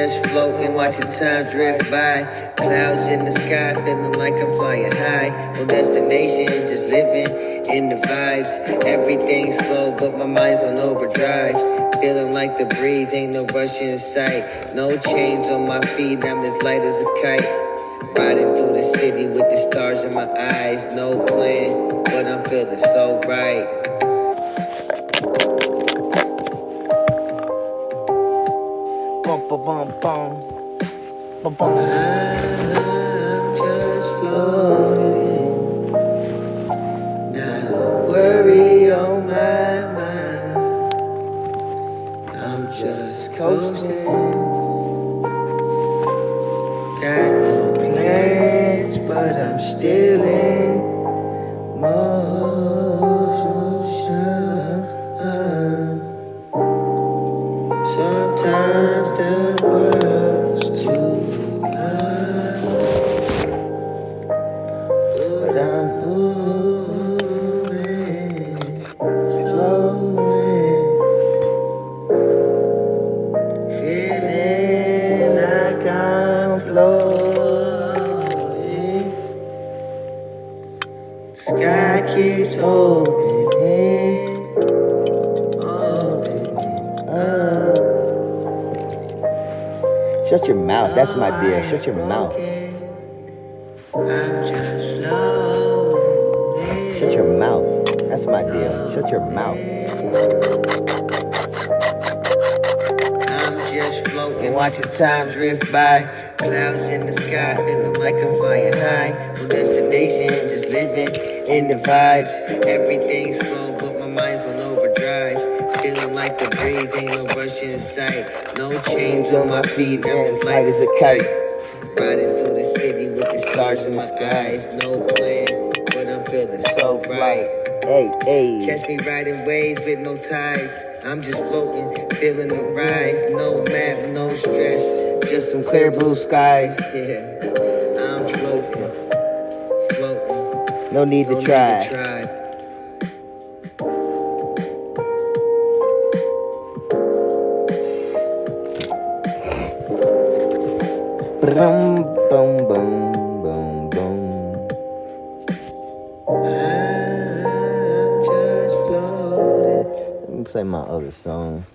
just floating, watching time drift by. Clouds in the sky, feeling like I'm flying high. No destination, just living in the vibes. Everything's slow, but my mind's on overdrive. Feeling like the breeze, ain't no rush in sight. No chains on my feet, I'm as light as a kite. Riding through the city with the stars in my eyes. No plan, but I'm feeling so right. Bum, bum, bum, bum. Bum, bum. I'm just floating, not a worry on my mind. I'm just coasting, got no plans, but I'm still in motion. Sometimes the world's too loud, but I'm moving, slowing, feeling like I'm floating. Sky keeps opening, opening up. Shut your mouth, that's my deal. Shut your mouth. I'm just floating. Shut your mouth. That's my deal. Shut your mouth. I'm just floating, watching time drift by. Clouds in the sky, feeling like I'm flying high. No destination, just living in the vibes. Everything's slow, but my mind's on overdrive. Feeling like the breeze, ain't no rush in sight. No chains on my feet, I'm as light as a kite. Riding through the city with the stars in my skies. No plan, but I'm feeling so right. Hey, hey. Catch me riding waves with no tides. I'm just floating, feeling the rise. No map, no stress, just some clear blue skies. Yeah, I'm floating, floating. No need to try. Boom, boom, boom, boom, boom. I'm just floating. Let me play my other song.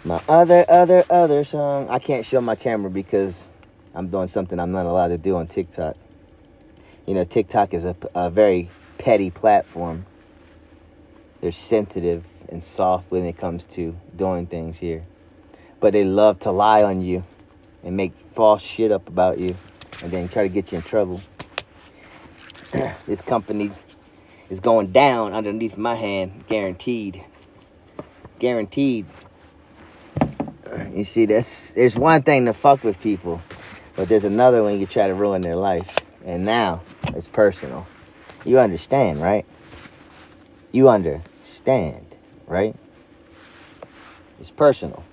My other song. I can't show my camera because I'm doing something I'm not allowed to do on TikTok. You know, TikTok is a very petty platform. They're sensitive and soft when it comes to doing things here. But they love to lie on you and make false shit up about you and then try to get you in trouble. This company is going down underneath my hand, guaranteed. Guaranteed. You see, there's one thing to fuck with people, but there's another when you try to ruin their life. And now it's personal. You understand, right? You understand, right? It's personal.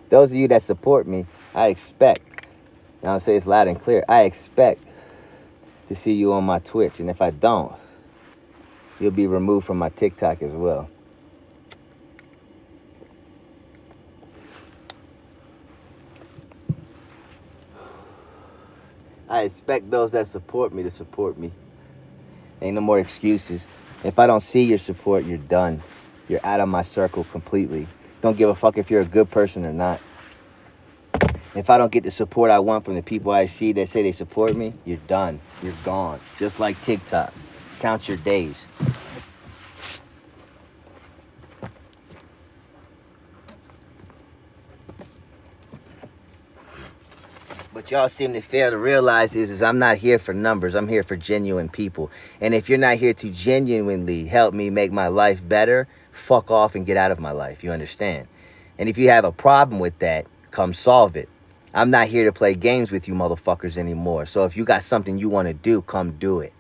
Those of you that support me, I expect, and I'll say it's loud and clear, I expect to see you on my Twitch. And if I don't, you'll be removed from my TikTok as well. I expect those that support me to support me. Ain't no more excuses. If I don't see your support, you're done. You're out of my circle completely. Don't give a fuck if you're a good person or not. If I don't get the support I want from the people I see that say they support me, you're done. You're gone. Just like TikTok. Count your days. What y'all seem to fail to realize is I'm not here for numbers. I'm here for genuine people. And if you're not here to genuinely help me make my life better, fuck off and get out of my life. You understand? And if you have a problem with that, come solve it. I'm not here to play games with you motherfuckers anymore. So if you got something you want to do, come do it.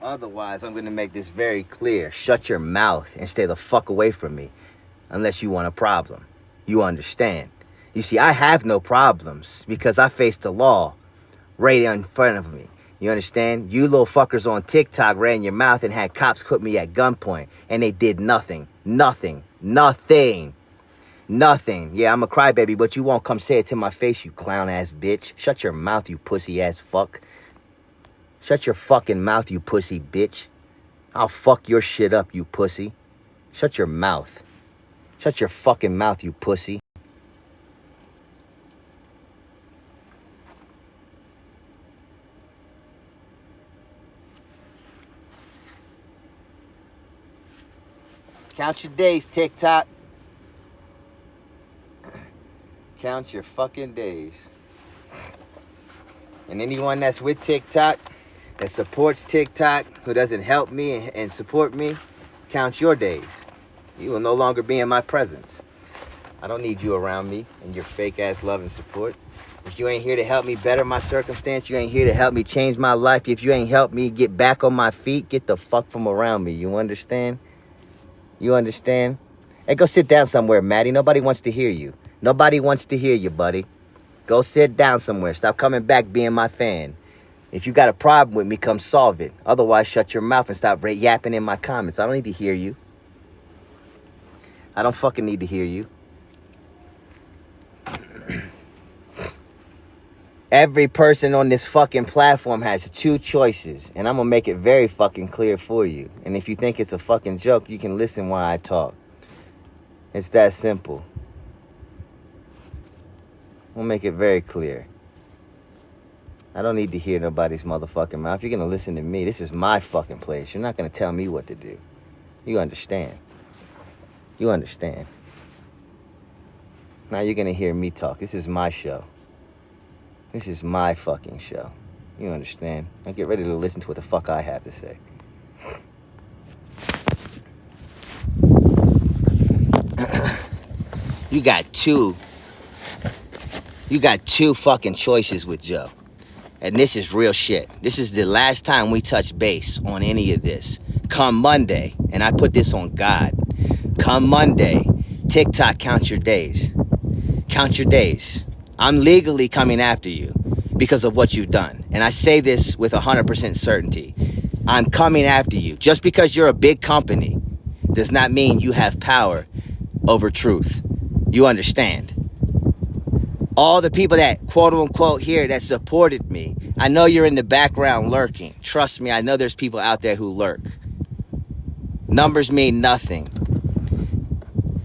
Otherwise, I'm going to make this very clear. Shut your mouth and stay the fuck away from me. Unless you want a problem. You understand? You see, I have no problems because I face the law right in front of me. You understand? You little fuckers on TikTok ran your mouth and had cops put me at gunpoint. And they did nothing. Nothing. Nothing. Nothing. Yeah, I'm a crybaby, but you won't come say it to my face, you clown-ass bitch. Shut your mouth, you pussy-ass fuck. Shut your fucking mouth, you pussy bitch. I'll fuck your shit up, you pussy. Shut your mouth. Shut your fucking mouth, you pussy. Count your days, TikTok. Count your fucking days. And anyone that's with TikTok, that supports TikTok, who doesn't help me and support me, count your days. You will no longer be in my presence. I don't need you around me and your fake ass love and support. If you ain't here to help me better my circumstance, you ain't here to help me change my life. If you ain't helped me get back on my feet, get the fuck from around me. You understand? You understand? Hey, go sit down somewhere, Maddie. Nobody wants to hear you. Nobody wants to hear you, buddy. Go sit down somewhere. Stop coming back being my fan. If you got a problem with me, come solve it. Otherwise, shut your mouth and stop yapping in my comments. I don't need to hear you. I don't fucking need to hear you. Every person on this fucking platform has two choices, and I'm gonna make it very fucking clear for you. And if you think it's a fucking joke, you can listen while I talk. It's that simple. We'll make it very clear. I don't need to hear nobody's motherfucking mouth. You're gonna listen to me. This is my fucking place. You're not gonna tell me what to do. You understand? You understand? Now you're gonna hear me talk. This is my show. This is my fucking show. You understand? Now get ready to listen to what the fuck I have to say. You got two fucking choices with Joe. And this is real shit. This is the last time we touch base on any of this. Come Monday, and I put this on God. Come Monday, TikTok, count your days. Count your days. I'm legally coming after you because of what you've done. And I say this with 100% certainty. I'm coming after you. Just because you're a big company does not mean you have power over truth. You understand? All the people that quote unquote here that supported me, I know you're in the background lurking. Trust me, I know there's people out there who lurk. Numbers mean nothing.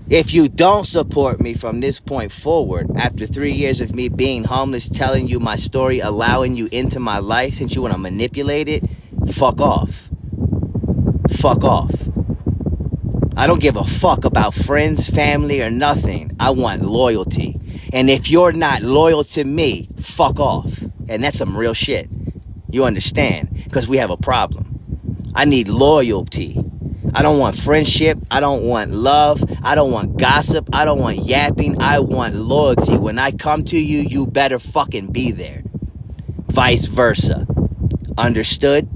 If you don't support me from this point forward, after 3 years of me being homeless, telling you my story, allowing you into my life, since you want to manipulate it, fuck off. Fuck off. I don't give a fuck about friends, family, or nothing. I want loyalty. And if you're not loyal to me, fuck off. And that's some real shit. You understand? Because we have a problem. I need loyalty. I don't want friendship. I don't want love. I don't want gossip. I don't want yapping. I want loyalty. When I come to you, you better fucking be there. Vice versa. Understood?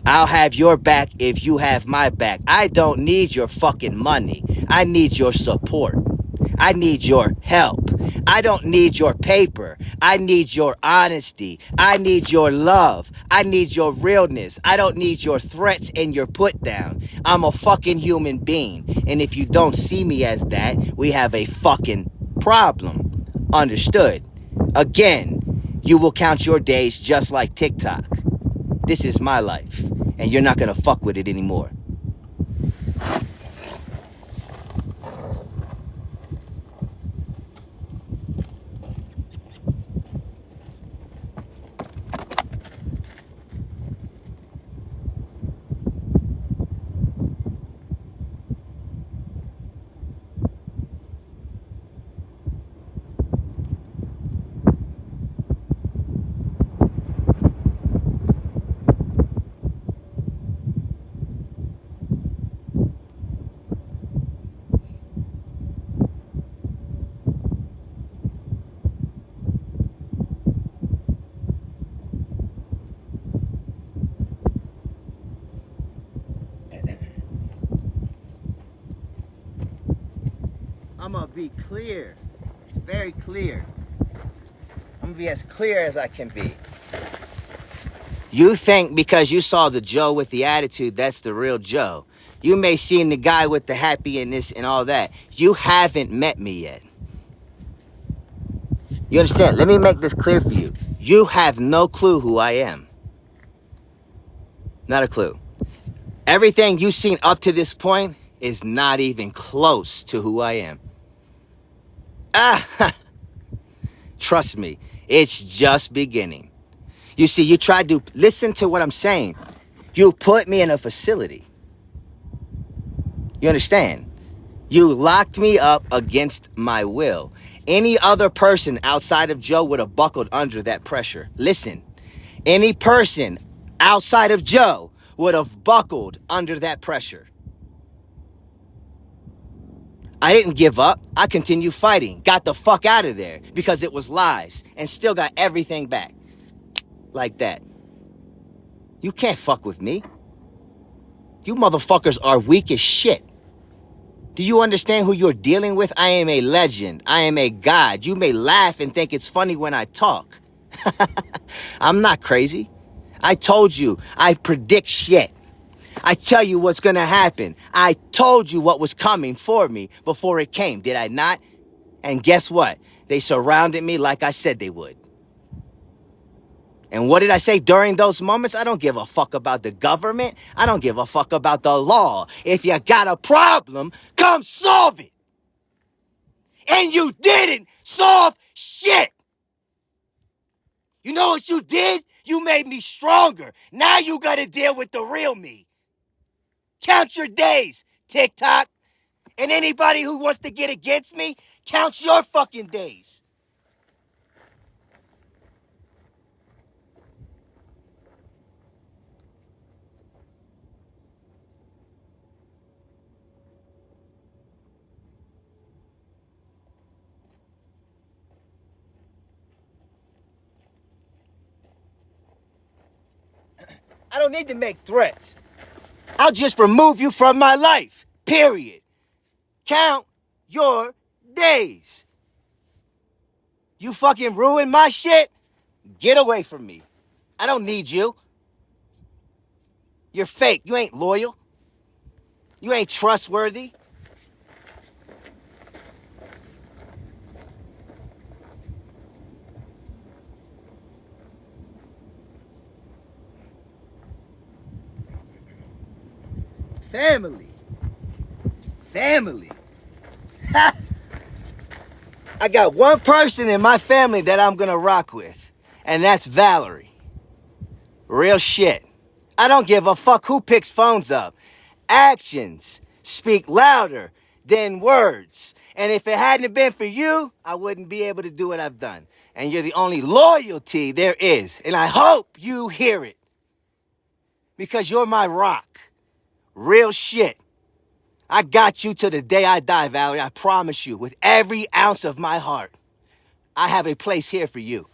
I'll have your back if you have my back. I don't need your fucking money. I need your support. I need your help. I don't need your paper. I need your honesty. I need your love. I need your realness. I don't need your threats and your put down. I'm a fucking human being. And if you don't see me as that, we have a fucking problem. Understood? Again, you will count your days just like TikTok. This is my life. And you're not gonna fuck with it anymore. I'm gonna be clear, very clear. I'm gonna be as clear as I can be. You think because you saw the Joe with the attitude, that's the real Joe. You may seen the guy with the happy and this and all that. You haven't met me yet. You understand? Let me make this clear for you. You have no clue who I am. Not a clue. Everything you've seen up to this point is not even close to who I am. Trust me, it's just beginning. You see, you tried to listen to what I'm saying. You put me in a facility. You understand? You locked me up against my will. Any other person outside of Joe would have buckled under that pressure. Listen, any person outside of Joe would have buckled under that pressure. I didn't give up. I continued fighting. Got the fuck out of there because it was lies and still got everything back. Like that. You can't fuck with me. You motherfuckers are weak as shit. Do you understand who you're dealing with? I am a legend. I am a god. You may laugh and think it's funny when I talk. I'm not crazy. I told you, I predict shit. I tell you what's gonna happen. I told you what was coming for me before it came, did I not? And guess what? They surrounded me like I said they would. And what did I say during those moments? I don't give a fuck about the government. I don't give a fuck about the law. If you got a problem, come solve it. And you didn't solve shit. You know what you did? You made me stronger. Now you gotta deal with the real me. Count your days, TikTok. And anybody who wants to get against me, count your fucking days. I don't need to make threats. I'll just remove you from my life. Period. Count your days. You fucking ruin my shit? Get away from me. I don't need you. You're fake. You ain't loyal. You ain't trustworthy. Family. Family. Ha! I got one person in my family that I'm gonna rock with, and that's Valerie. Real shit. I don't give a fuck who picks phones up. Actions speak louder than words. And if it hadn't been for you, I wouldn't be able to do what I've done. And you're the only loyalty there is. And I hope you hear it. Because you're my rock. Real shit. I got you to the day I die, Valerie. I promise you, with every ounce of my heart. I have a place here for you.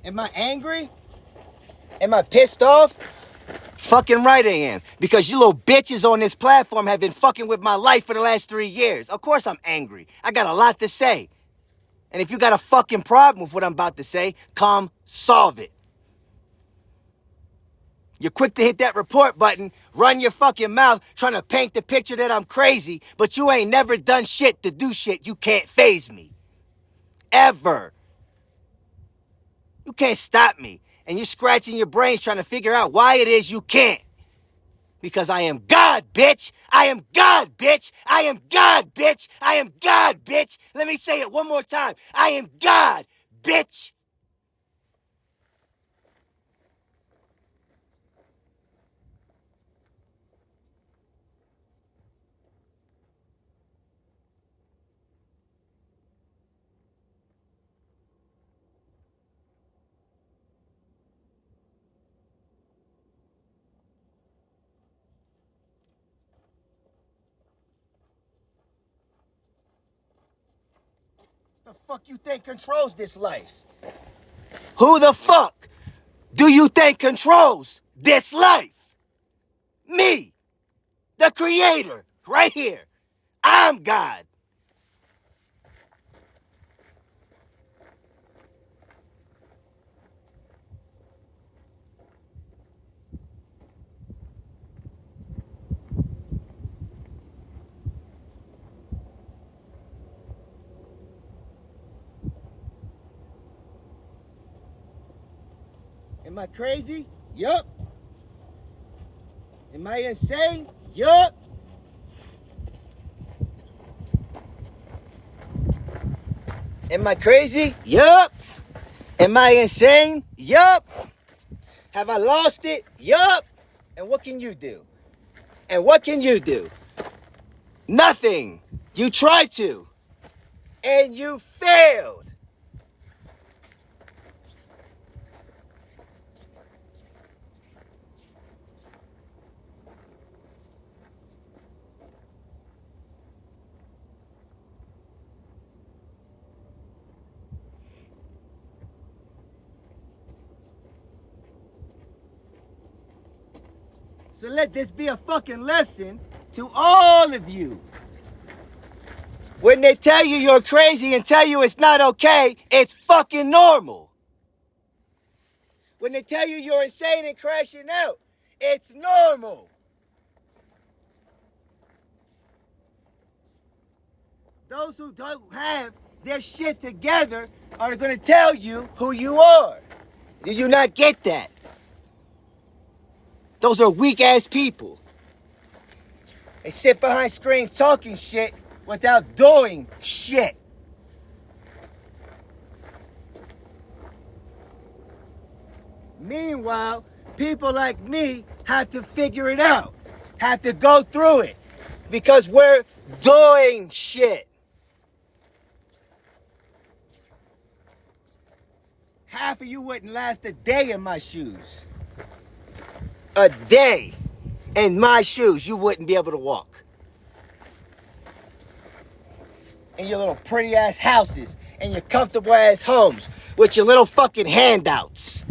Am I angry? Am I pissed off? Fucking right I am. Because you little bitches on this platform have been fucking with my life for the last 3 years. Of course I'm angry. I got a lot to say. And if you got a fucking problem with what I'm about to say, come solve it. You're quick to hit that report button, run your fucking mouth, trying to paint the picture that I'm crazy, but you ain't never done shit to do shit. You can't faze me. Ever. You can't stop me. And you're scratching your brains trying to figure out why it is you can't. Because I am God, bitch. I am God, bitch. I am God, bitch. I am God, bitch. Let me say it one more time. I am God, bitch. fuck you think controls this life? Who the fuck do you think controls this life? Me, the creator, right here. I'm God. Am I crazy? Yup. Am I insane? Yup. Am I crazy? Yup. Am I insane? Yup. Have I lost it? Yup. And what can you do? And what can you do? Nothing. You tried to. And you failed. So let this be a fucking lesson to all of you. When they tell you you're crazy and tell you it's not okay, it's fucking normal. When they tell you you're insane and crashing out, it's normal. Those who don't have their shit together are gonna tell you who you are. Do you not get that? Those are weak ass people. They sit behind screens talking shit without doing shit. Meanwhile, people like me have to figure it out, have to go through it, because we're doing shit. Half of you wouldn't last a day in my shoes. A day in my shoes, you wouldn't be able to walk. In your little pretty ass houses, and your comfortable ass homes, with your little fucking handouts.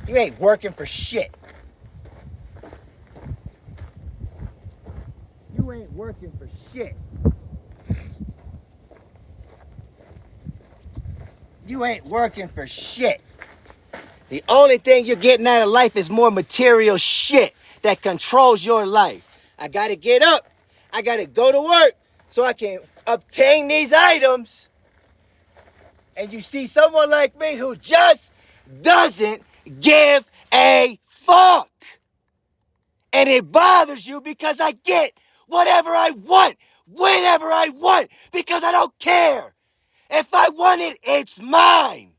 You ain't working for shit. You ain't working for shit. You ain't working for shit. The only thing you're getting out of life is more material shit that controls your life. I gotta get up. I gotta go to work so I can obtain these items. And you see someone like me who just doesn't give a fuck. And it bothers you because I get whatever I want, whenever I want, because I don't care. If I want it, it's mine.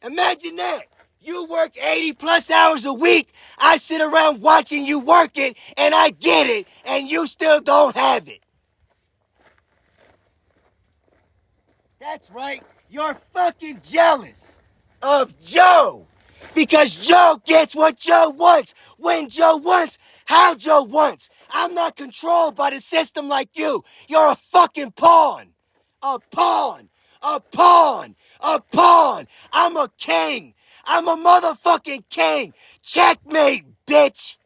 Imagine that. You work 80 plus hours a week. I sit around watching you work it, and I get it, and you still don't have it. That's right. You're fucking jealous of Joe. Because Joe gets what Joe wants, when Joe wants, how Joe wants. I'm not controlled by the system like you. You're a fucking pawn. A pawn. A pawn. A pawn. I'm a king. I'm a motherfucking king. Checkmate, bitch.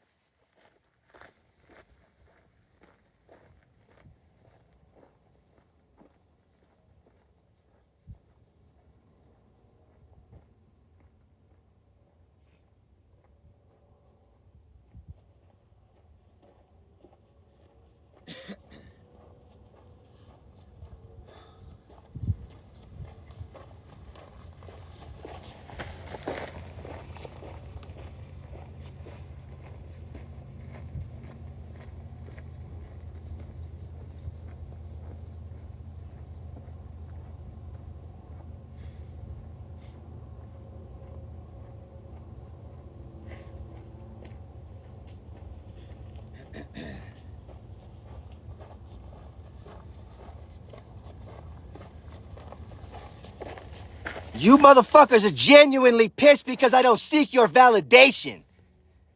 You motherfuckers are genuinely pissed because I don't seek your validation.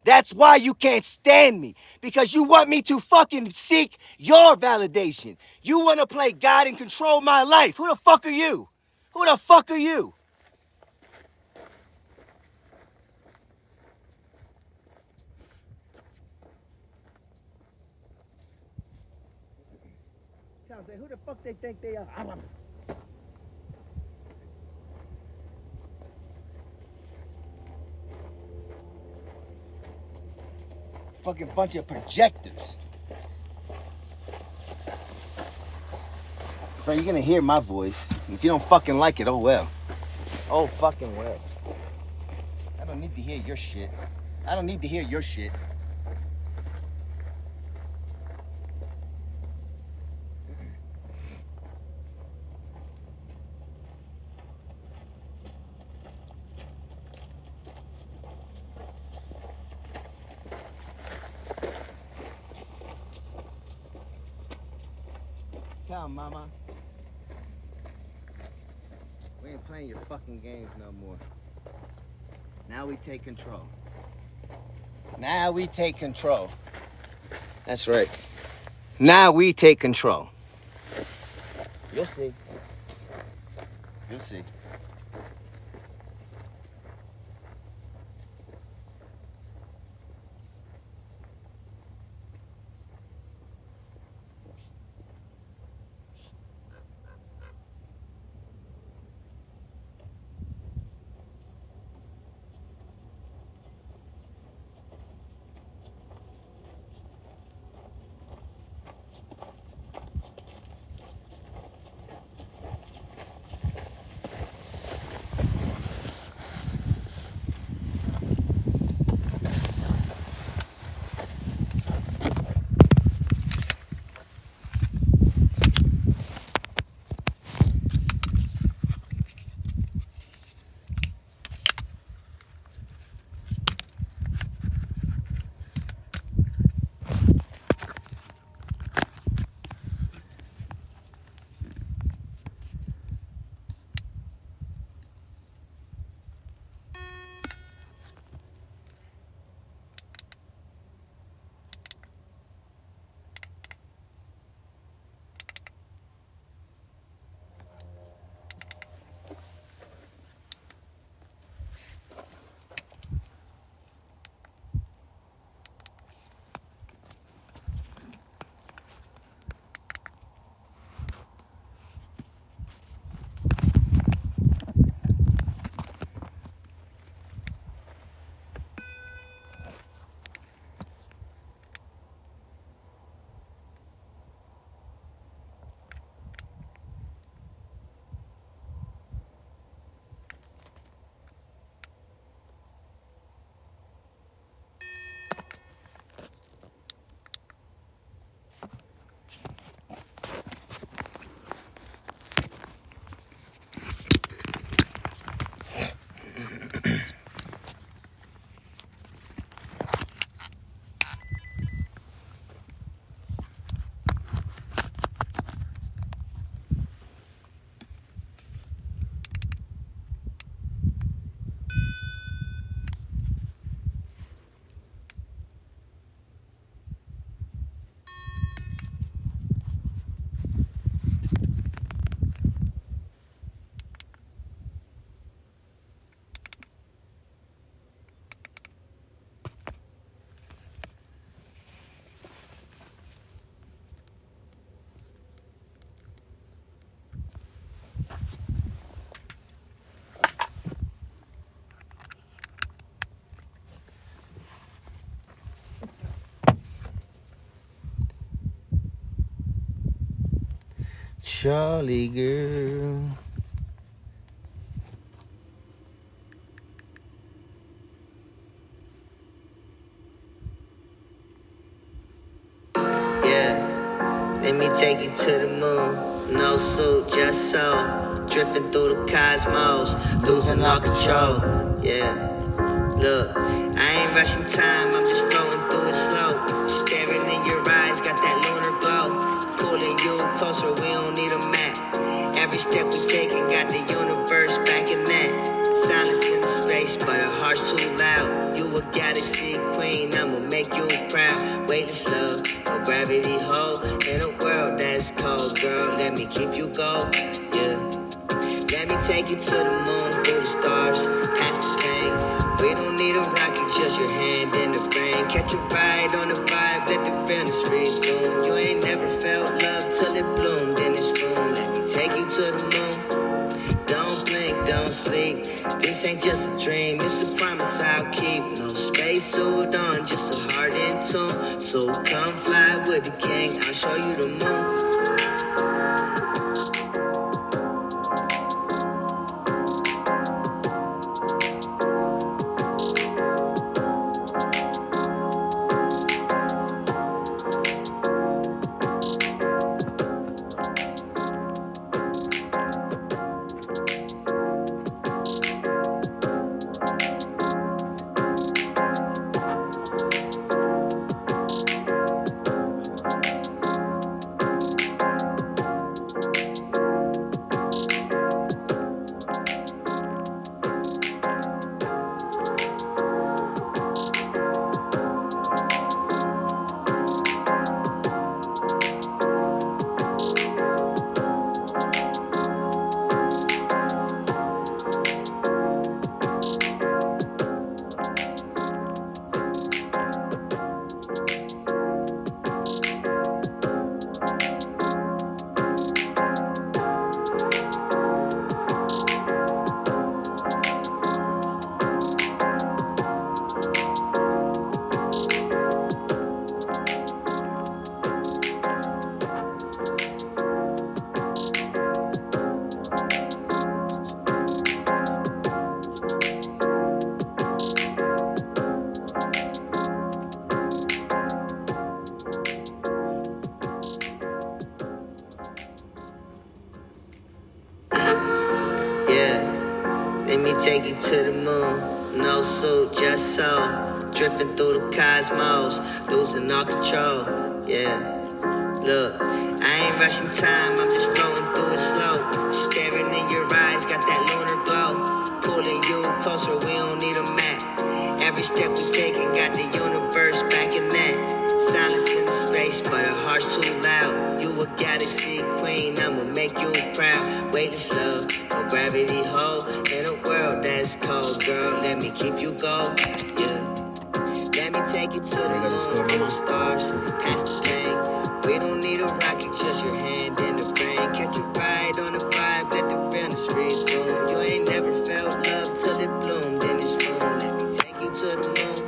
That's why you can't stand me. Because you want me to fucking seek your validation. You want to play God and control my life. Who the fuck are you? Who the fuck are you? Who the fuck they think they are? Fucking bunch of projectors. Bro, you're gonna hear my voice. If you don't fucking like it, oh well. Oh fucking well. I don't need to hear your shit. I don't need to hear your shit. Tell him, mama. We ain't playing your fucking games no more. Now we take control. Now we take control. That's right. Now we take control. You'll see. You'll see. Charlie girl. Yeah, let me take you to the moon. No suit, just soul. Drifting through the cosmos, losing all control. Yeah. Look, I ain't rushing time, I'm just flowing through it slow. Staring in your eyes, got that lunar glow. Pulling you closer, we don't need a map. Every step we taking got the universe back in that. Silence in the space, but her heart's too loud. You a galaxy queen, take you to the moon, through the stars, past the pain. We don't need a rocket, just your hand in the brain. Catch a ride on the vibe, let the realness resume. You ain't never felt love till it bloomed in this room. Let me take you to the moon. Don't blink, don't sleep. This ain't just a dream, it's a promise I'll keep. No space suit on, just a heart in tune. So come fly with the king, I'll show you the moon. Let me take you to the moon. No suit, just soul. Drifting through the cosmos, losing all control. Yeah, look, I ain't rushing time, I'm just flowing through it slow. Staring in your eyes, got that lunar glow. Pulling you closer, we don't need a map. Every step we taking got the universe back in that. Silence in the space, but her heart's too loud. You a galaxy queen, I'ma make you proud. Weightless love, no gravity hold. In a world that's cold, girl, let me keep you gold. Yeah. Let me take you to the moon, through the stars, past the pain. We don't need a rocket, just your hand in the brain. Catch a ride on the vibe, let the realness resume. You ain't never felt love till it bloomed in this room. Let me take you to the moon.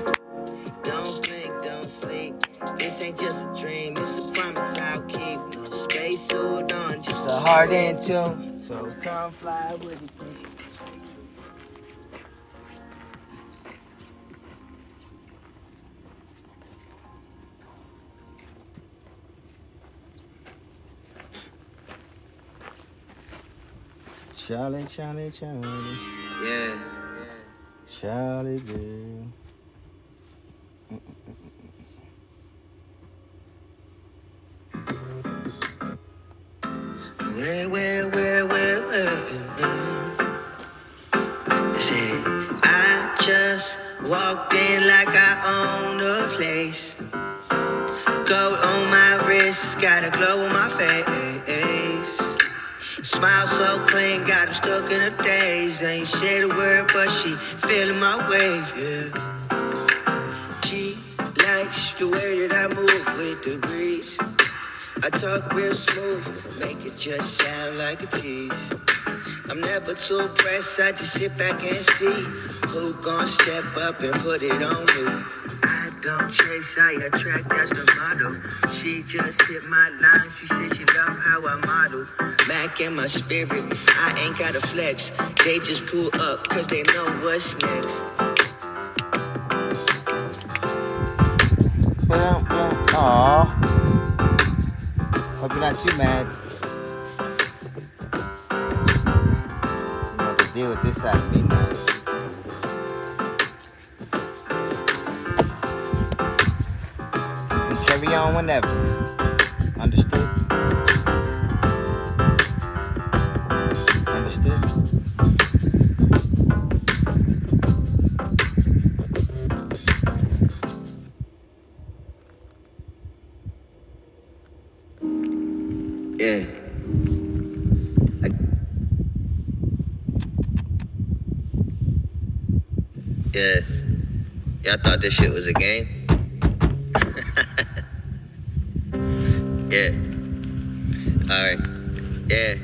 Don't blink, don't sleep. This ain't just a dream, it's a promise I'll keep. No space suit on, just a heart in tune. So come fly with me. Charlie, Charlie, Charlie. Yeah. Charlie girl. Well. I said, I just walked in like I own the place. Gold on my wrist, got a glow on my face. Smile so clean, got him stuck in a daze. Ain't said a word, but she feeling my wave, yeah. She likes the way that I move with the breeze. I talk real smooth, make it just sound like a tease. I'm never too pressed, I just sit back and see who gon' step up and put it on who. I don't chase, I attract, that's the motto. She just hit my line, she said she love how I model. Back in my spirit, I ain't gotta flex. They just pull up, cause they know what's next. Aww. Hope you're not too mad. You have to deal with this side of me now. You can carry on whenever. Understood? Understood? Yeah. thought this shit was a game. Yeah. Alright. Yeah.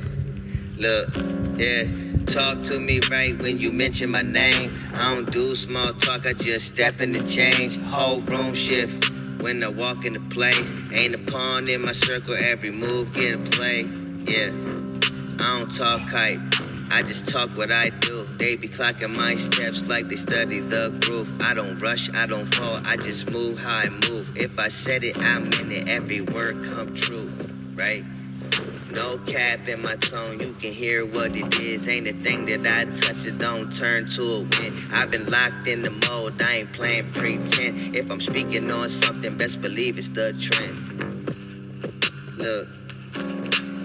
Look. Yeah. Talk to me right when you mention my name. I don't do small talk, I just step in the change. Whole room shift when I walk into place. Ain't a pawn in my circle, every move get a play. Yeah. I don't talk hype, I just talk what I do. They be clocking my steps like they study the groove. I don't rush, I don't fall, I just move how I move. If I said it, I meant it, every word come true, right? No cap in my tone, you can hear what it is. Ain't a thing that I touch, it don't turn to a win. I've been locked in the mode, I ain't playing pretend. If I'm speaking on something, best believe it's the trend. Look,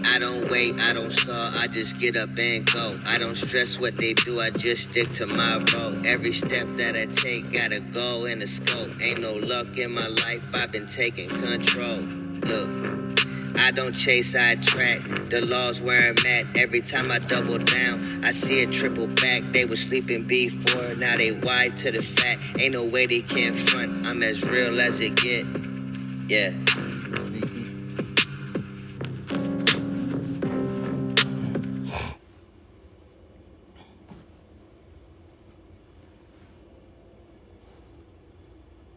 I don't wait, I don't stall, I just get up and go. I don't stress what they do, I just stick to my road. Every step that I take, got a goal and a scope. Ain't no luck in my life, I've been taking control. Look, I don't chase, I track. The law's where I'm at. Every time I double down, I see it triple back. They was sleeping before, now they wide to the fact. Ain't no way they can't front, I'm as real as it get. Yeah.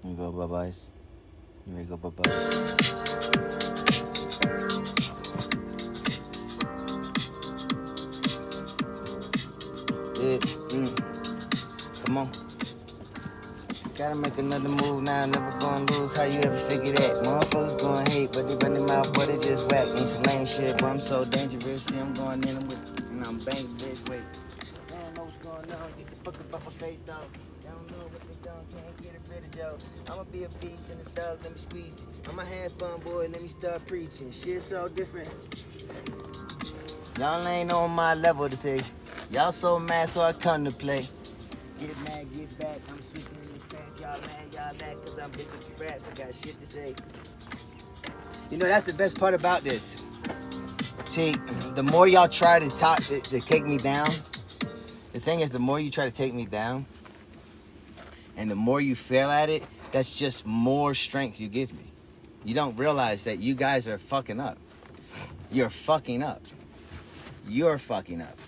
You go bye-byes. You ready to go bye-byes? Yeah, come on. Gotta make another move now, never gonna lose. How you ever figure that? Motherfuckers gonna hate, but they run their mouth, but they just whack. Ain't some lame shit, but I'm so dangerous. See, I'm going in with, and I'm banging bitch, wait. They don't know what's going on, get the fuck up off my face, dog. They don't know what they done, can't get rid of Joe. I'ma be a beast in the dog, let me squeeze it. I'm a hand fun boy, let me start preaching. Shit's so different. Y'all ain't on my level to say. Y'all so mad, so I come to play. Get mad, get back. I'm switching in this track. Y'all mad, cause I'm big with the raps. I got shit to say. You know, that's the best part about this. See, the more y'all try to take me down, the thing is, the more you try to take me down, and the more you fail at it, that's just more strength you give me. You don't realize that you guys are fucking up. You're fucking up. You're fucking up.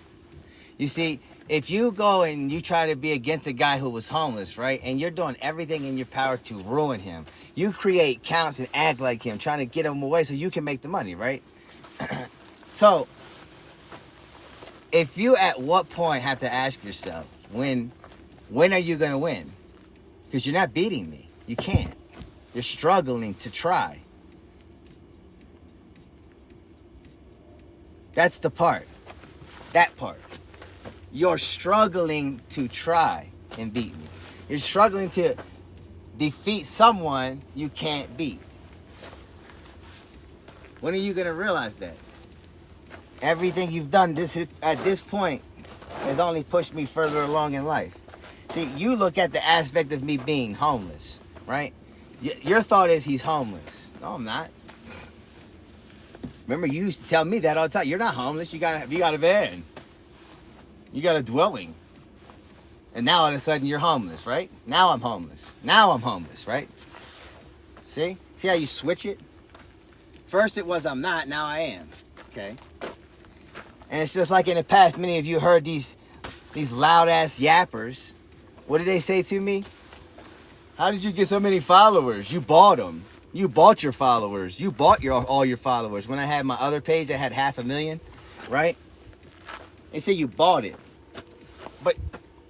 You see, if you go and you try to be against a guy who was homeless, right, and you're doing everything in your power to ruin him, you create counts and act like him, trying to get him away so you can make the money, right? So, if you at what point have to ask yourself, when are you going to win? Because you're not beating me. You can't. You're struggling to try. That's the part. That part. You're struggling to try and beat me. You're struggling to defeat someone you can't beat. When are you going to realize that? Everything you've done at this point has only pushed me further along in life. See, you look at the aspect of me being homeless, right? Your thought is he's homeless. No, I'm not. Remember, you used to tell me that all the time. You're not homeless. You got a van. You got a dwelling. And now all of a sudden you're homeless, right? Now I'm homeless. Now I'm homeless, right? See? See how you switch it? First it was I'm not, now I am. Okay? And it's just like in the past, many of you heard these loud ass yappers. What did they say to me? How did you get so many followers? You bought them. You bought your followers. You bought all your followers. When I had my other page, I had 500,000, right? They say you bought it. But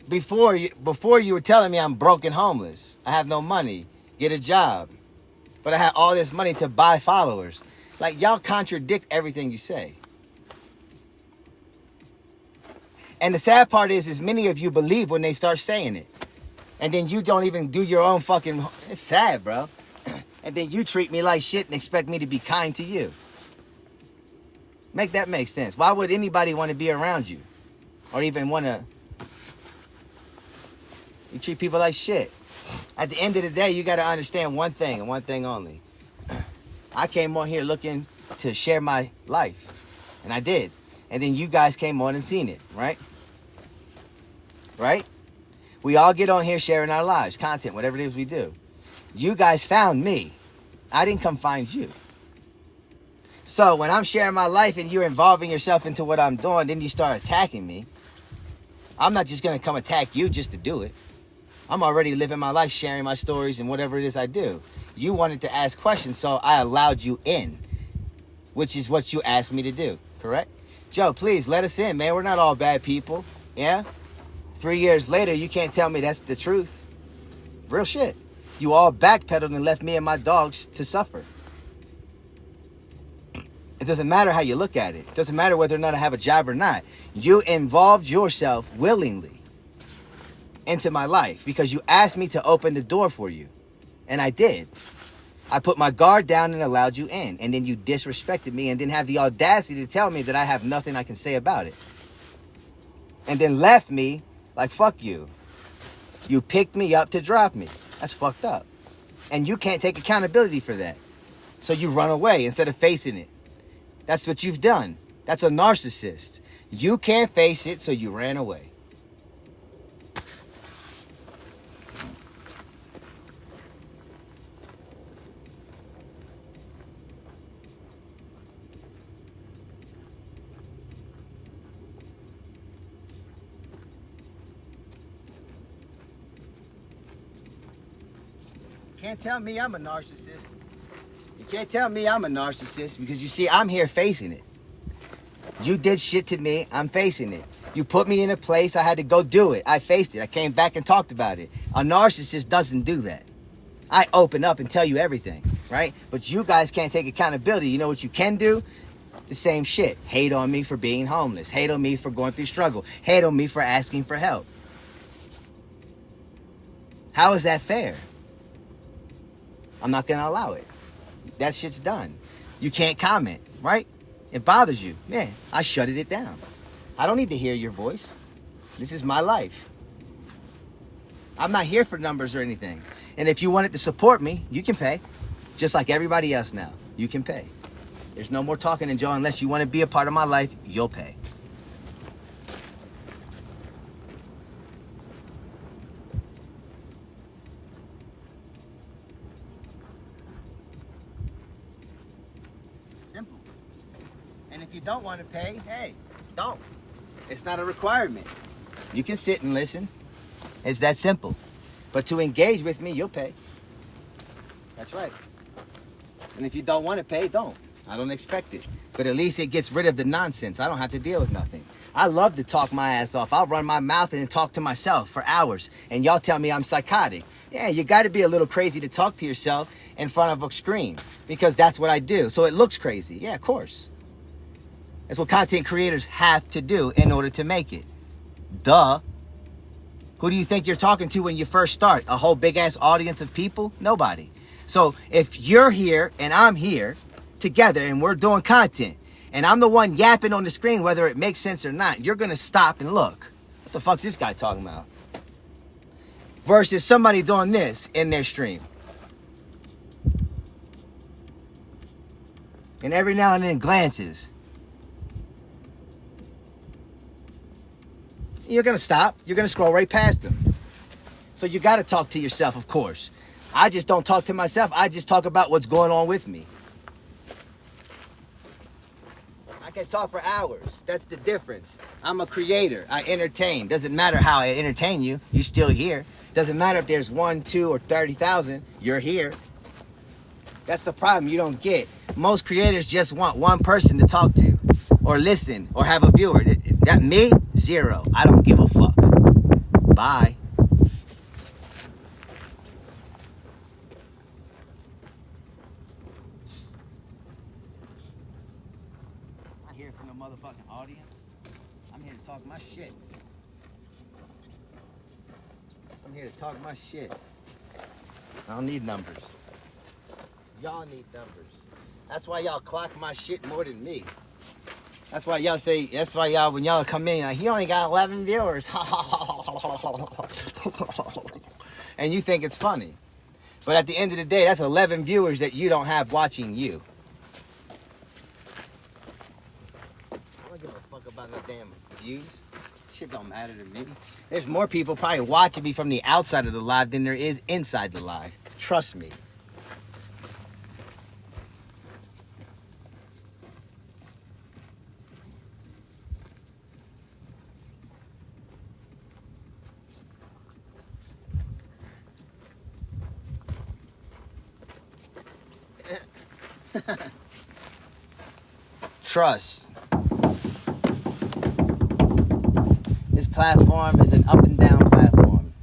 before you were telling me I'm broke and homeless. I have no money. Get a job. But I had all this money to buy followers. Like, y'all contradict everything you say. And the sad part is many of you believe when they start saying it. And then you don't even do your own fucking... It's sad, bro. And then you treat me like shit and expect me to be kind to you. Make that make sense. Why would anybody want to be around you? Or even want to... You treat people like shit. At the end of the day, you got to understand one thing and one thing only. I came on here looking to share my life. And I did. And then you guys came on and seen it, right? Right? We all get on here sharing our lives, content, whatever it is we do. You guys found me. I didn't come find you. So when I'm sharing my life and you're involving yourself into what I'm doing, then you start attacking me. I'm not just going to come attack you just to do it. I'm already living my life, sharing my stories and whatever it is I do. You wanted to ask questions, so I allowed you in, which is what you asked me to do, correct? Joe, please let us in, man. We're not all bad people, yeah? 3 years later, you can't tell me that's the truth. Real shit. You all backpedaled and left me and my dogs to suffer. It doesn't matter how you look at it. It doesn't matter whether or not I have a job or not. You involved yourself willingly into my life because you asked me to open the door for you. And I did. I put my guard down and allowed you in. And then you disrespected me and then have the audacity to tell me that I have nothing I can say about it. And then left me like, fuck you. You picked me up to drop me. That's fucked up. And you can't take accountability for that. So you run away instead of facing it. That's what you've done. That's a narcissist. You can't face it, so you ran away. Can't tell me I'm a narcissist. You can't tell me I'm a narcissist because you see, I'm here facing it. You did shit to me, I'm facing it. You put me in a place, I had to go do it. I faced it, I came back and talked about it. A narcissist doesn't do that. I open up and tell you everything, right? But you guys can't take accountability. You know what you can do? The same shit. Hate on me for being homeless. Hate on me for going through struggle. Hate on me for asking for help. How is that fair? I'm not gonna allow it. That shit's done. You can't comment, right? It bothers you. Man, I shutted it down. I don't need to hear your voice. This is my life. I'm not here for numbers or anything. And if you wanted to support me, you can pay. Just like everybody else now. You can pay. There's no more talking to Joe unless you want to be a part of my life, you'll pay. Simple. And if you don't want to pay, hey, don't. It's not a requirement. You can sit and listen. It's that simple. But to engage with me, you'll pay. That's right. And if you don't want to pay, don't. I don't expect it. But at least it gets rid of the nonsense. I don't have to deal with nothing. I love to talk my ass off. I'll run my mouth and talk to myself for hours. And y'all tell me I'm psychotic. Yeah, you got to be a little crazy to talk to yourself in front of a screen. Because that's what I do. So it looks crazy. Yeah, of course. That's what content creators have to do in order to make it. Duh. Who do you think you're talking to when you first start? A whole big ass audience of people? Nobody. So if you're here and I'm here together and we're doing content and I'm the one yapping on the screen, whether it makes sense or not, you're going to stop and look. What the fuck's this guy talking about? Versus somebody doing this in their stream. And every now and then glances. You're going to stop. You're going to scroll right past them. So you got to talk to yourself, of course. I just don't talk to myself. I just talk about what's going on with me. I can talk for hours. That's the difference. I'm a creator. I entertain. Doesn't matter how I entertain you. You're still here. Doesn't matter if there's 1, 2, or 30,000. You're here. That's the problem you don't get. Most creators just want one person to talk to or listen or have a viewer. That me? Zero. I don't give a fuck. Bye. I'm not here for no motherfucking audience. I'm here to talk my shit. I'm here to talk my shit. I don't need numbers. Y'all need numbers. That's why y'all clock my shit more than me. That's why y'all say, that's why y'all, when y'all come in, like, he only got 11 viewers. And you think it's funny. But at the end of the day, that's 11 viewers that you don't have watching you. I don't give a fuck about no damn views. shit don't matter to me. There's more people probably watching me from the outside of the live than there is inside the live. Trust me. Trust. This platform is an up and down platform.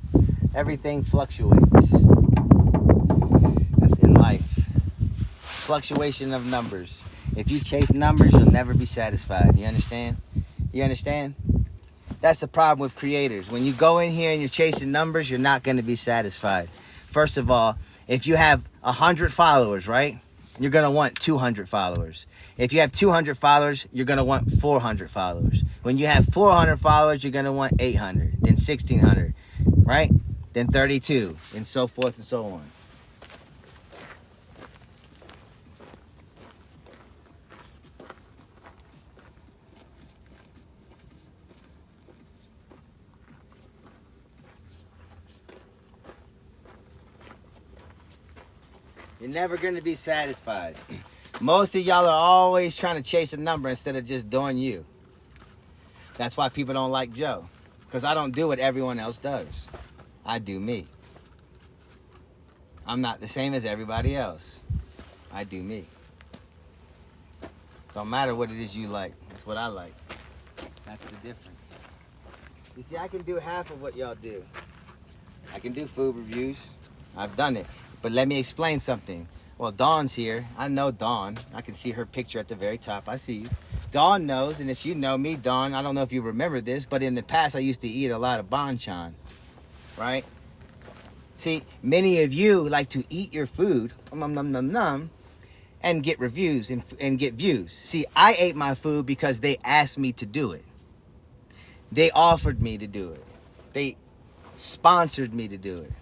Everything fluctuates. That's in life. Fluctuation of numbers. If you chase numbers, you'll never be satisfied. You understand? You understand? That's the problem with creators. When you go in here and you're chasing numbers, you're not going to be satisfied. First of all, if you have 100 followers, right? You're going to want 200 followers. If you have 200 followers, you're going to want 400 followers. When you have 400 followers, you're going to want 800, then 1,600, right? Then 32, and so forth and so on. You're never going to be satisfied. Most of y'all are always trying to chase a number instead of just doing you. That's why people don't like Joe. Because I don't do what everyone else does. I do me. I'm not the same as everybody else. I do me. Don't matter what it is you like. That's what I like. That's the difference. You see, I can do half of what y'all do. I can do food reviews. I've done it. But let me explain something. Well, Dawn's here. I know Dawn. I can see her picture at the very top. I see you. Dawn knows, and if you know me, Dawn, I don't know if you remember this, but in the past I used to eat a lot of banchan, right? See, many of you like to eat your food, and get reviews and get views. See, I ate my food because they asked me to do it. They offered me to do it. They sponsored me to do it.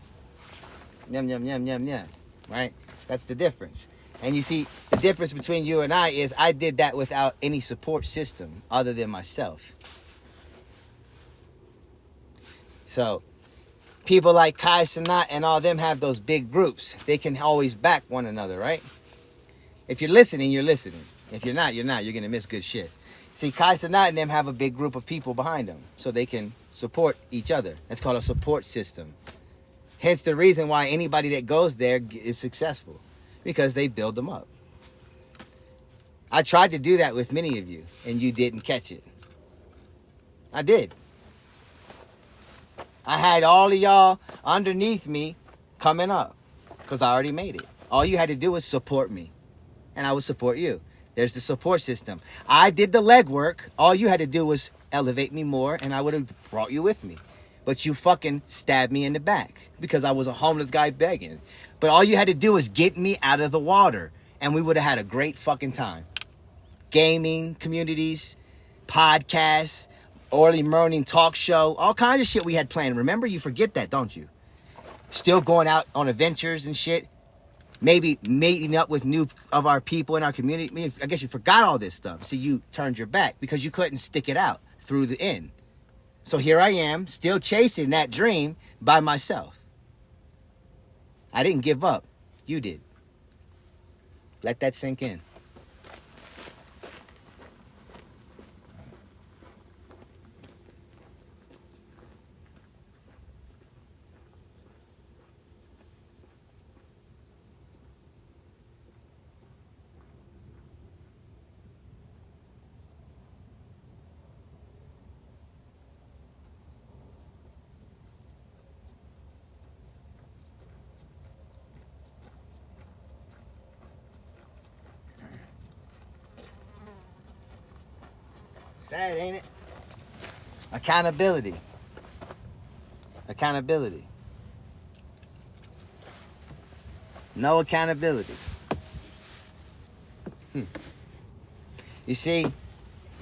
Yum, yum, yum, yum, yum, right? That's the difference. And you see, the difference between you and I is I did that without any support system other than myself. So, people like Kai Cenat and all them have those big groups. They can always back one another, right? If you're listening, you're listening. If you're not, you're not. You're going to miss good shit. See, Kai Cenat and them have a big group of people behind them, so they can support each other. That's called a support system. Hence the reason why anybody that goes there is successful, because they build them up. I tried to do that with many of you, and you didn't catch it. I did. I had all of y'all underneath me coming up, because I already made it. All you had to do was support me, and I would support you. There's the support system. I did the legwork. All you had to do was elevate me more, and I would have brought you with me. But you fucking stabbed me in the back because I was a homeless guy begging. But all you had to do was get me out of the water, and we would have had a great fucking time. Gaming communities, podcasts, early morning talk show, all kinds of shit we had planned. Remember, you forget that, don't you? Still going out on adventures and shit. Maybe meeting up with new of our people in our community. I guess you forgot all this stuff. See, you turned your back because you couldn't stick it out through the end. So here I am, still chasing that dream by myself. I didn't give up. You did. Let that sink in. Sad, ain't it? Accountability. Accountability. No accountability. You see,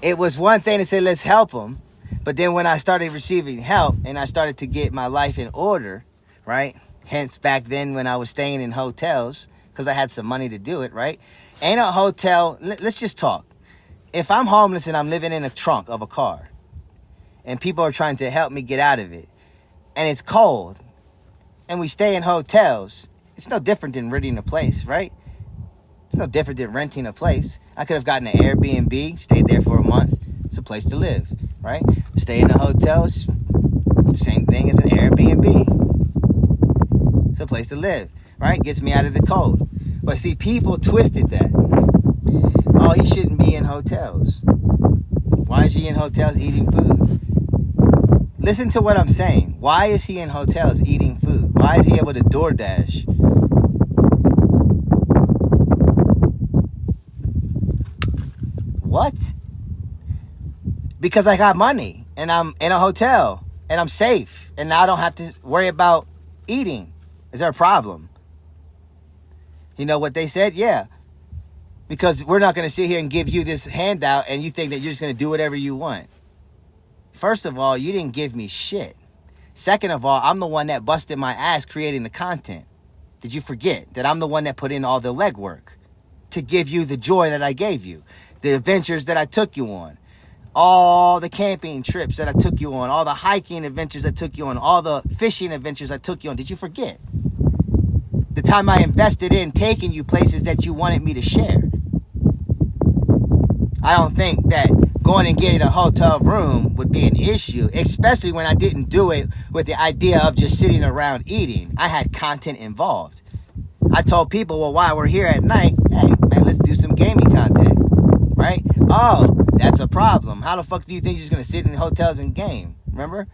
it was one thing to say, let's help them. But then when I started receiving help and I started to get my life in order, right? Hence back then when I was staying in hotels, because I had some money to do it, right? Ain't a hotel, let's just talk. If I'm homeless and I'm living in a trunk of a car, and people are trying to help me get out of it. And it's cold, and we stay in hotels. It's no different than renting a place, right? It's no different than renting a place. I could have gotten an Airbnb, stayed there for a month. It's a place to live, right? Stay in a hotel, it's the same thing as an Airbnb. It's a place to live, right? Gets me out of the cold. But see, people twisted that. Oh, he shouldn't be in hotels. Why is he in hotels eating food? Listen to what I'm saying. Why is he in hotels eating food? Why is he able to DoorDash? What? Because I got money and I'm in a hotel and I'm safe and now I don't have to worry about eating. Is there a problem? You know what they said? Yeah. Because we're not going to sit here and give you this handout and you think that you're just going to do whatever you want. First of all, you didn't give me shit. Second of all, I'm the one that busted my ass creating the content. Did you forget that I'm the one that put in all the legwork to give you the joy that I gave you? The adventures that I took you on. All the camping trips that I took you on. All the hiking adventures I took you on. All the fishing adventures I took you on. Did you forget? The time I invested in taking you places that you wanted me to share. I don't think that going and getting a hotel room would be an issue, especially when I didn't do it with the idea of just sitting around eating. I had content involved. I told people, well, while we're here at night, hey, man, let's do some gaming content, right? Oh, that's a problem. How the fuck do you think you're just going to sit in hotels and game? Remember?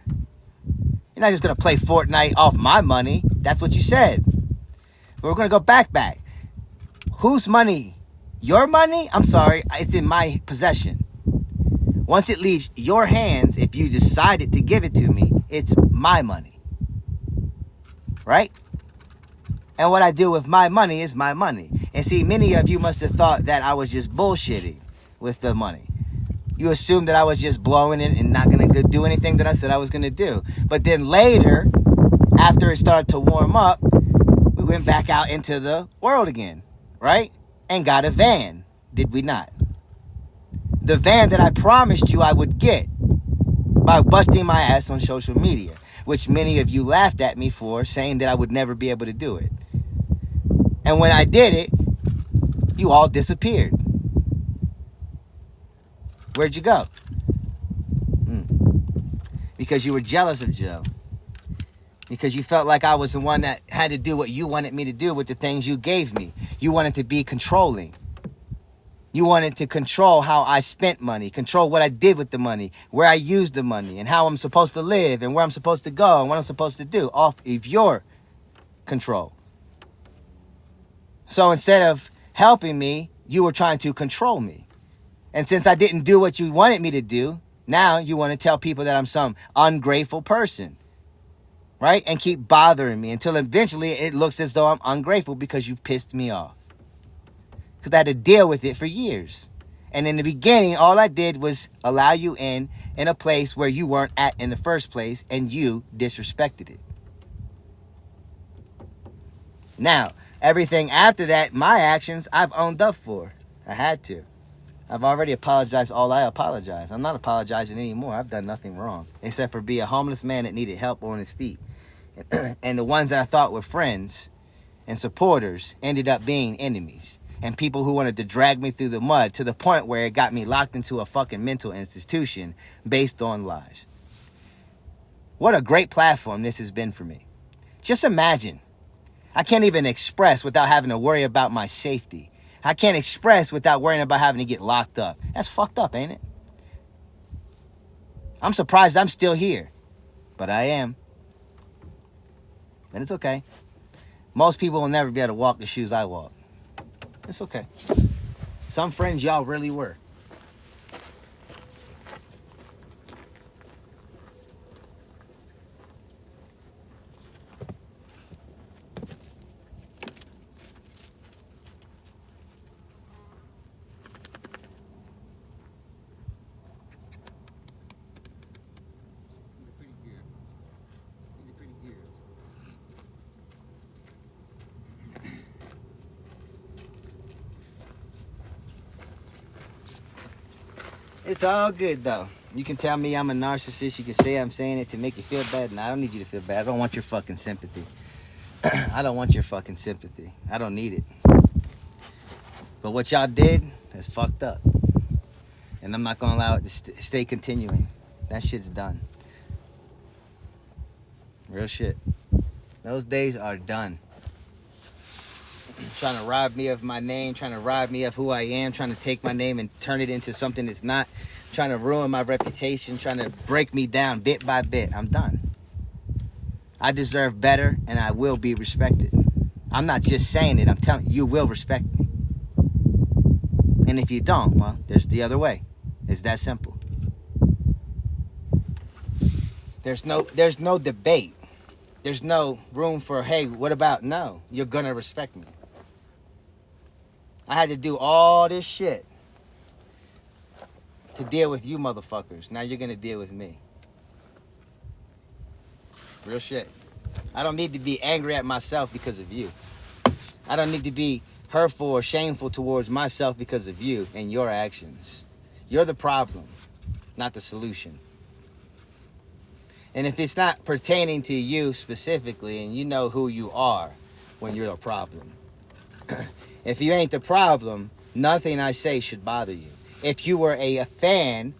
You're not just going to play Fortnite off my money. That's what you said. But we're going to go back. Whose money? Your money? I'm sorry, it's in my possession. Once it leaves your hands, if you decided to give it to me, it's my money. Right? And what I do with my money is my money. And see, many of you must have thought that I was just bullshitting with the money. You assumed that I was just blowing it and not going to do anything that I said I was going to do. But then later, after it started to warm up, we went back out into the world again, right? And got a van, did we not? The van that I promised you I would get by busting my ass on social media, which many of you laughed at me for, saying that I would never be able to do it. And when I did it, you all disappeared. Where'd you go? Because you were jealous of Joe. Because you felt like I was the one that had to do what you wanted me to do with the things you gave me. You wanted to be controlling. You wanted to control how I spent money, control what I did with the money, where I used the money, and how I'm supposed to live, and where I'm supposed to go, and what I'm supposed to do, off of your control. So instead of helping me, you were trying to control me. And since I didn't do what you wanted me to do, now you want to tell people that I'm some ungrateful person. Right? And keep bothering me until eventually it looks as though I'm ungrateful because you've pissed me off. Because I had to deal with it for years. And in the beginning, all I did was allow you in a place where you weren't at in the first place, and you disrespected it. Now, everything after that, my actions, I've owned up for. I had to. I've already apologized all I apologize. I'm not apologizing anymore. I've done nothing wrong. Except for be a homeless man that needed help on his feet. And the ones that I thought were friends and supporters ended up being enemies. And people who wanted to drag me through the mud to the point where it got me locked into a fucking mental institution based on lies. What a great platform this has been for me. Just imagine. I can't even express without having to worry about my safety. I can't express without worrying about having to get locked up. That's fucked up, ain't it? I'm surprised I'm still here. But I am. And it's okay. Most people will never be able to walk the shoes I walk. It's okay. Some friends y'all really were. It's all good though. You can tell me I'm a narcissist. You can say I'm saying it to make you feel bad. No, I don't need you to feel bad. I don't want your fucking sympathy. I don't want your fucking sympathy. I don't need it. But what y'all did is fucked up. And I'm not going to allow it to stay continuing. That shit's done. Real shit. Those days are done. Trying to rob me of my name, trying to rob me of who I am, trying to take my name and turn it into something it's not, trying to ruin my reputation, trying to break me down bit by bit. I'm done. I deserve better, and I will be respected. I'm not just saying it. I'm telling you, you will respect me. And if you don't, well, there's the other way. It's that simple. There's no debate. There's no room for, hey, what about? No, you're gonna respect me. I had to do all this shit to deal with you motherfuckers. Now you're gonna deal with me. Real shit. I don't need to be angry at myself because of you. I don't need to be hurtful or shameful towards myself because of you and your actions. You're the problem, not the solution. And if it's not pertaining to you specifically, and you know who you are when you're a problem. If you ain't the problem, nothing I say should bother you. If you were a fan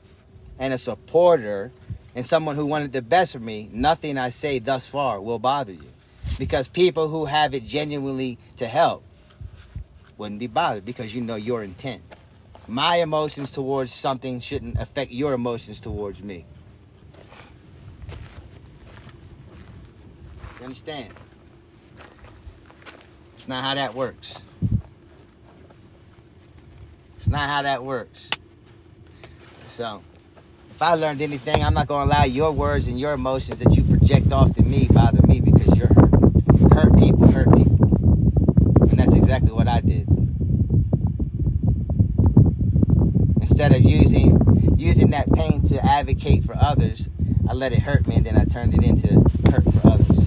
and a supporter and someone who wanted the best for me, nothing I say thus far will bother you. Because people who have it genuinely to help wouldn't be bothered because you know your intent. My emotions towards something shouldn't affect your emotions towards me. You understand? It's not how that works. It's not how that works. So, if I learned anything, I'm not going to allow your words and your emotions that you project off to me bother me because you're hurt. Hurt people hurt people. And that's exactly what I did. Instead of using that pain to advocate for others, I let it hurt me and then I turned it into hurt for others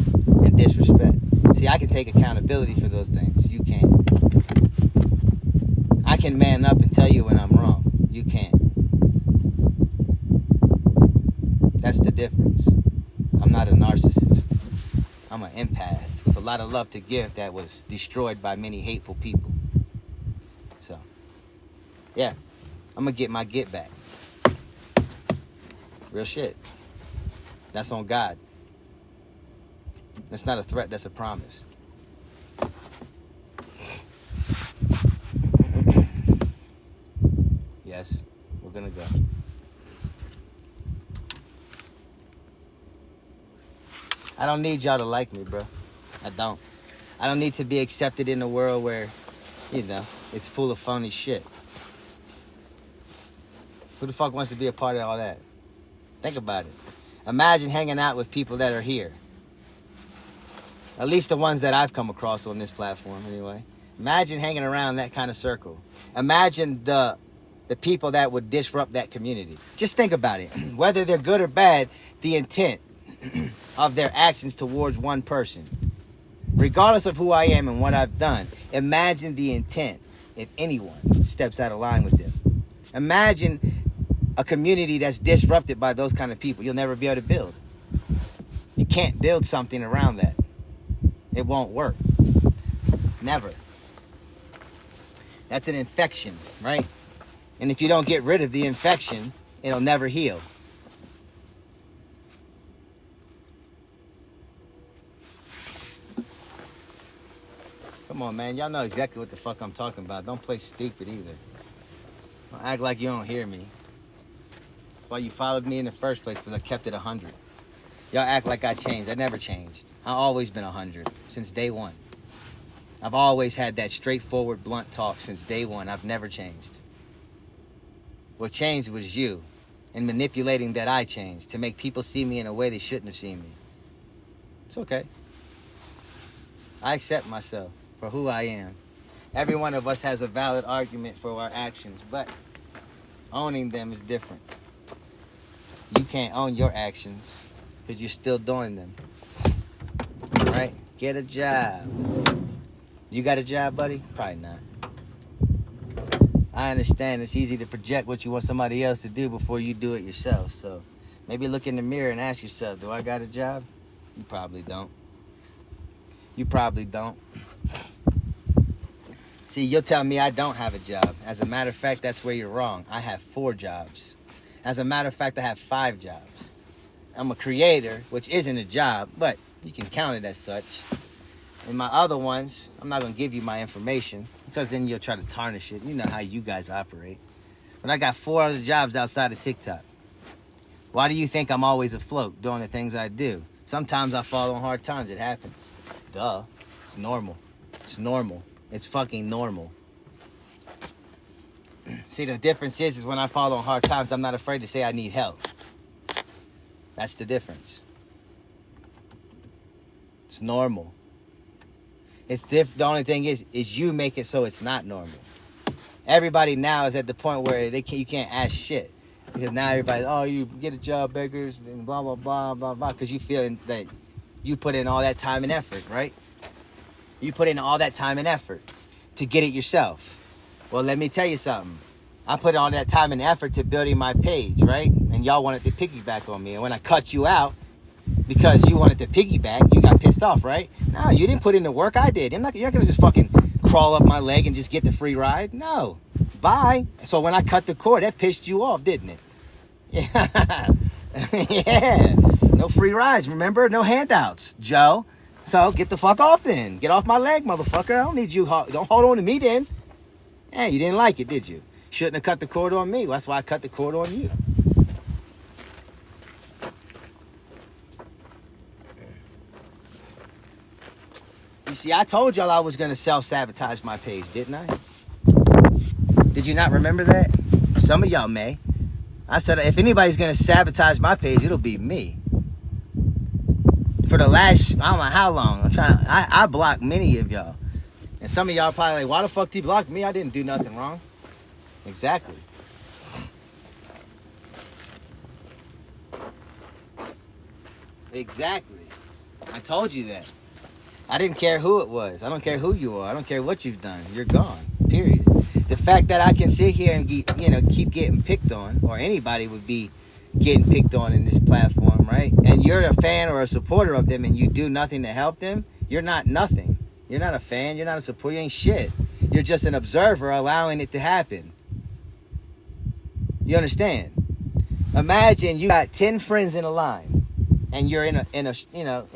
and disrespect. See, I can take accountability for those things. You can't. I can man up and tell you when I'm wrong. You can't. That's the difference. I'm not a narcissist. I'm an empath with a lot of love to give that was destroyed by many hateful people. So, yeah, I'm going to get my get back. Real shit. That's on God. That's not a threat, that's a promise. Yes, we're gonna go. I don't need y'all to like me, bro. I don't. I don't need to be accepted in a world where, you know, it's full of phony shit. Who the fuck wants to be a part of all that? Think about it. Imagine hanging out with people that are here. At least the ones that I've come across on this platform, anyway. Imagine hanging around that kind of circle. Imagine the people that would disrupt that community. Just think about it. Whether they're good or bad, the intent of their actions towards one person. Regardless of who I am and what I've done, imagine the intent if anyone steps out of line with them. Imagine a community that's disrupted by those kind of people. You'll never be able to build. You can't build something around that. It won't work. Never. That's an infection, right? And if you don't get rid of the infection, it'll never heal. Come on, man. Y'all know exactly what the fuck I'm talking about. Don't play stupid either. Don't act like you don't hear me. That's why you followed me in the first place, because I kept it 100. Y'all act like I changed. I never changed. I've always been 100 since day one. I've always had that straightforward, blunt talk since day one. I've never changed. What changed was you, and manipulating that I changed to make people see me in a way they shouldn't have seen me. It's okay. I accept myself for who I am. Every one of us has a valid argument for our actions, but owning them is different. You can't own your actions because you're still doing them. Right? Get a job. You got a job, buddy? Probably not. I understand it's easy to project what you want somebody else to do before you do it yourself. So maybe look in the mirror and ask yourself, do I got a job? You probably don't. You probably don't. See, you'll tell me I don't have a job. As a matter of fact, that's where you're wrong. I have 4 jobs. As a matter of fact, I have 5 jobs. I'm a creator, which isn't a job, but you can count it as such. And my other ones, I'm not going to give you my information because then you'll try to tarnish it. You know how you guys operate. But I got 4 other jobs outside of TikTok. Why do you think I'm always afloat doing the things I do? Sometimes I fall on hard times. It happens. Duh. It's normal. It's normal. It's fucking normal. See, the difference is when I fall on hard times, I'm not afraid to say I need help. That's the difference. It's normal. It's the only thing is you make it so it's not normal. Everybody now is at the point where you can't ask shit. Because now everybody's, oh, you get a job, beggars, and blah, blah, blah, blah, blah. Because you feel that you put in all that time and effort, right? You put in all that time and effort to get it yourself. Well, let me tell you something. I put all that time and effort to building my page, right? And y'all wanted to piggyback on me. And when I cut you out, because you wanted to piggyback, you got pissed off, right? No, you didn't put in the work. I did. You're not going to just fucking crawl up my leg and just get the free ride. No. Bye. So when I cut the cord, that pissed you off, didn't it? Yeah. Yeah. No free rides, remember? No handouts, Joe. So get the fuck off then. Get off my leg, motherfucker. I don't need you. Don't hold on to me then. Hey, you didn't like it, did you? Shouldn't have cut the cord on me. That's why I cut the cord on you. You see, I told y'all I was going to self-sabotage my page, didn't I? Did you not remember that? Some of y'all may. I said, if anybody's going to sabotage my page, it'll be me. For the last, I don't know how long. I blocked many of y'all. And some of y'all probably like, why the fuck did you block me? I didn't do nothing wrong. Exactly. Exactly. I told you that. I didn't care who it was. I don't care who you are. I don't care what you've done. You're gone. Period. The fact that I can sit here and keep getting picked on, or anybody would be getting picked on in this platform, right? And you're a fan or a supporter of them and you do nothing to help them, you're not nothing. You're not a fan. You're not a supporter. You ain't shit. You're just an observer allowing it to happen. You understand? Imagine you got 10 friends in a line. And you're in a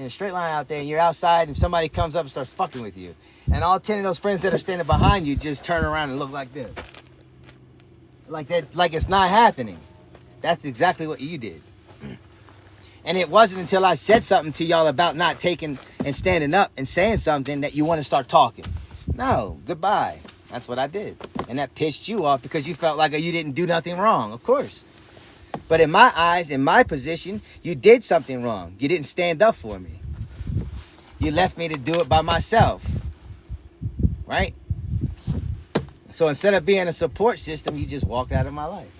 straight line out there, and you're outside, and somebody comes up and starts fucking with you, and all 10 of those friends that are standing behind you just turn around and look like this, like that, like it's not happening. That's exactly what you did. And it wasn't until I said something to y'all about not taking and standing up and saying something that you want to start talking. No, goodbye. That's what I did, and that pissed you off because you felt like you didn't do nothing wrong. Of course. But in my eyes, in my position, you did something wrong. You didn't stand up for me. You left me to do it by myself. Right? So instead of being a support system, you just walked out of my life.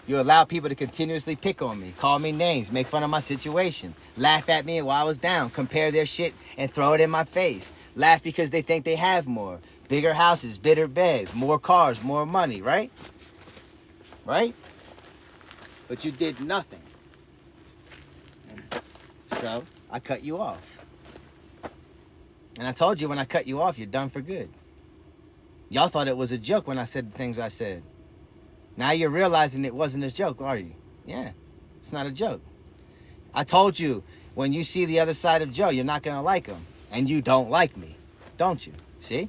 You allow people to continuously pick on me, call me names, make fun of my situation, laugh at me while I was down, compare their shit and throw it in my face. Laugh because they think they have more. Bigger houses, better beds, more cars, more money, right? Right? But you did nothing. So I cut you off. And I told you when I cut you off, you're done for good. Y'all thought it was a joke when I said the things I said. Now you're realizing it wasn't a joke, are you? Yeah, it's not a joke. I told you, when you see the other side of Joe, you're not going to like him. And you don't like me, don't you? See?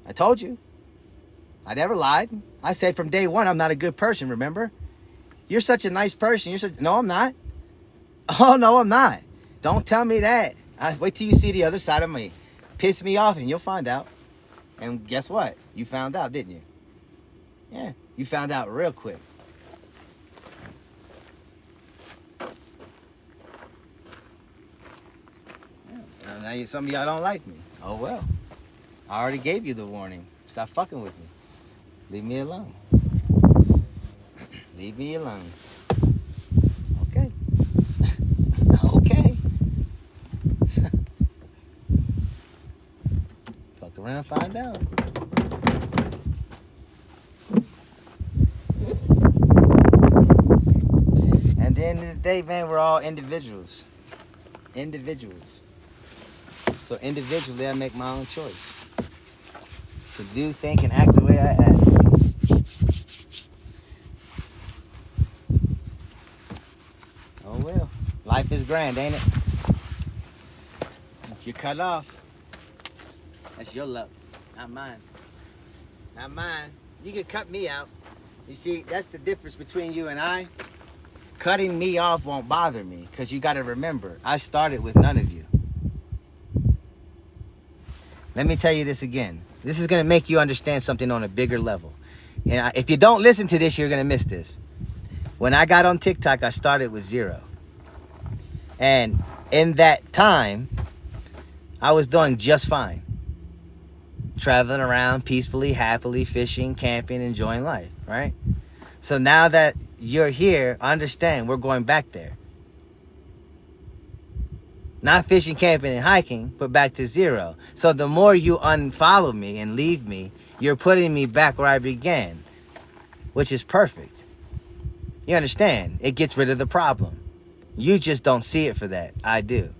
I told you. I never lied. I said from day one, I'm not a good person, remember? You're such a nice person. No, I'm not. Oh, no, I'm not. Don't tell me that. Wait till you see the other side of me. Piss me off and you'll find out. And guess what? You found out, didn't you? Yeah, you found out real quick. Yeah. Now some of y'all don't like me. Oh, well. I already gave you the warning. Stop fucking with me. Leave me alone. Leave me alone. Okay. Okay. Fuck around, find out. the end of the day, man, we're all individuals. Individuals. So individually, I make my own choice to do, think, and act the way I act. Oh well, life is grand, ain't it? If you're cut off, that's your luck, not mine. Not mine. You can cut me out. You see, that's the difference between you and I. Cutting me off won't bother me, because you got to remember, I started with none of you. Let me tell you this again. This is going to make you understand something on a bigger level. And if you don't listen to this, you're going to miss this. When I got on TikTok, I started with 0. And in that time, I was doing just fine. Traveling around peacefully, happily, fishing, camping, enjoying life, right? So now that you're here, understand we're going back there. Not fishing, camping, and hiking, but back to 0. So the more you unfollow me and leave me, you're putting me back where I began, which is perfect. You understand? It gets rid of the problem. You just don't see it for that. I do.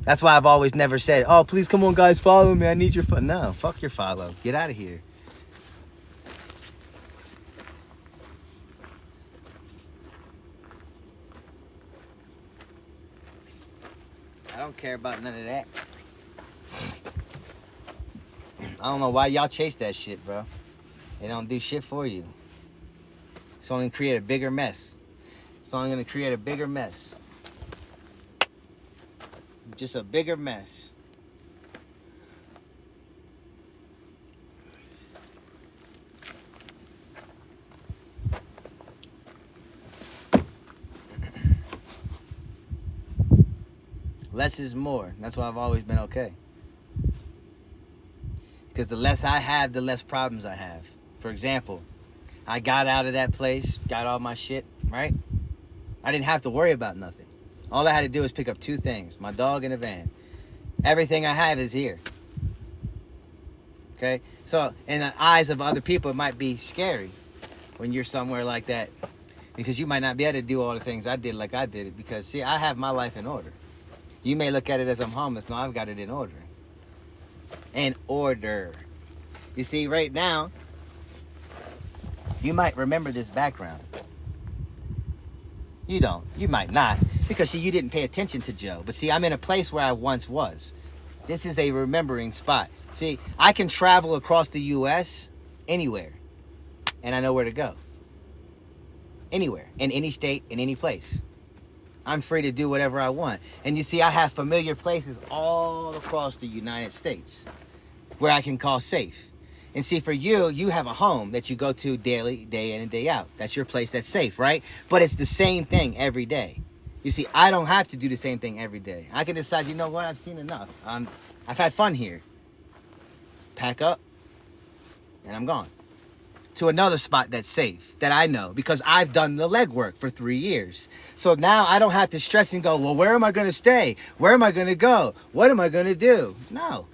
That's why I've always never said, oh, please come on, guys, follow me. I need your follow. No, fuck your follow. Get out of here. I don't care about none of that. I don't know why y'all chase that shit, bro. It don't do shit for you. It's only create a bigger mess. It's only going to create a bigger mess. Just a bigger mess. Less is more. That's why I've always been okay. Because the less I have, the less problems I have. For example, I got out of that place, got all my shit, right? I didn't have to worry about nothing. All I had to do was pick up 2 things, my dog and a van. Everything I have is here. Okay? So, in the eyes of other people, it might be scary when you're somewhere like that. Because you might not be able to do all the things I did like I did it. Because, see, I have my life in order. You may look at it as I'm homeless. No, I've got it in order. In order. You see, right now, you might remember this background. You don't. You might not. Because, see, you didn't pay attention to Joe. But, see, I'm in a place where I once was. This is a remembering spot. See, I can travel across the U.S. anywhere. And I know where to go. Anywhere. In any state, in any place. I'm free to do whatever I want. And you see, I have familiar places all across the United States where I can call safe. And see, for you, you have a home that you go to daily, day in and day out. That's your place that's safe, right? But it's the same thing every day. You see, I don't have to do the same thing every day. I can decide, you know what, I've seen enough. I've had fun here. Pack up, and I'm gone. To another spot that's safe, that I know, because I've done the legwork for 3 years. So now I don't have to stress and go, well, where am I going to stay? Where am I going to go? What am I going to do? No.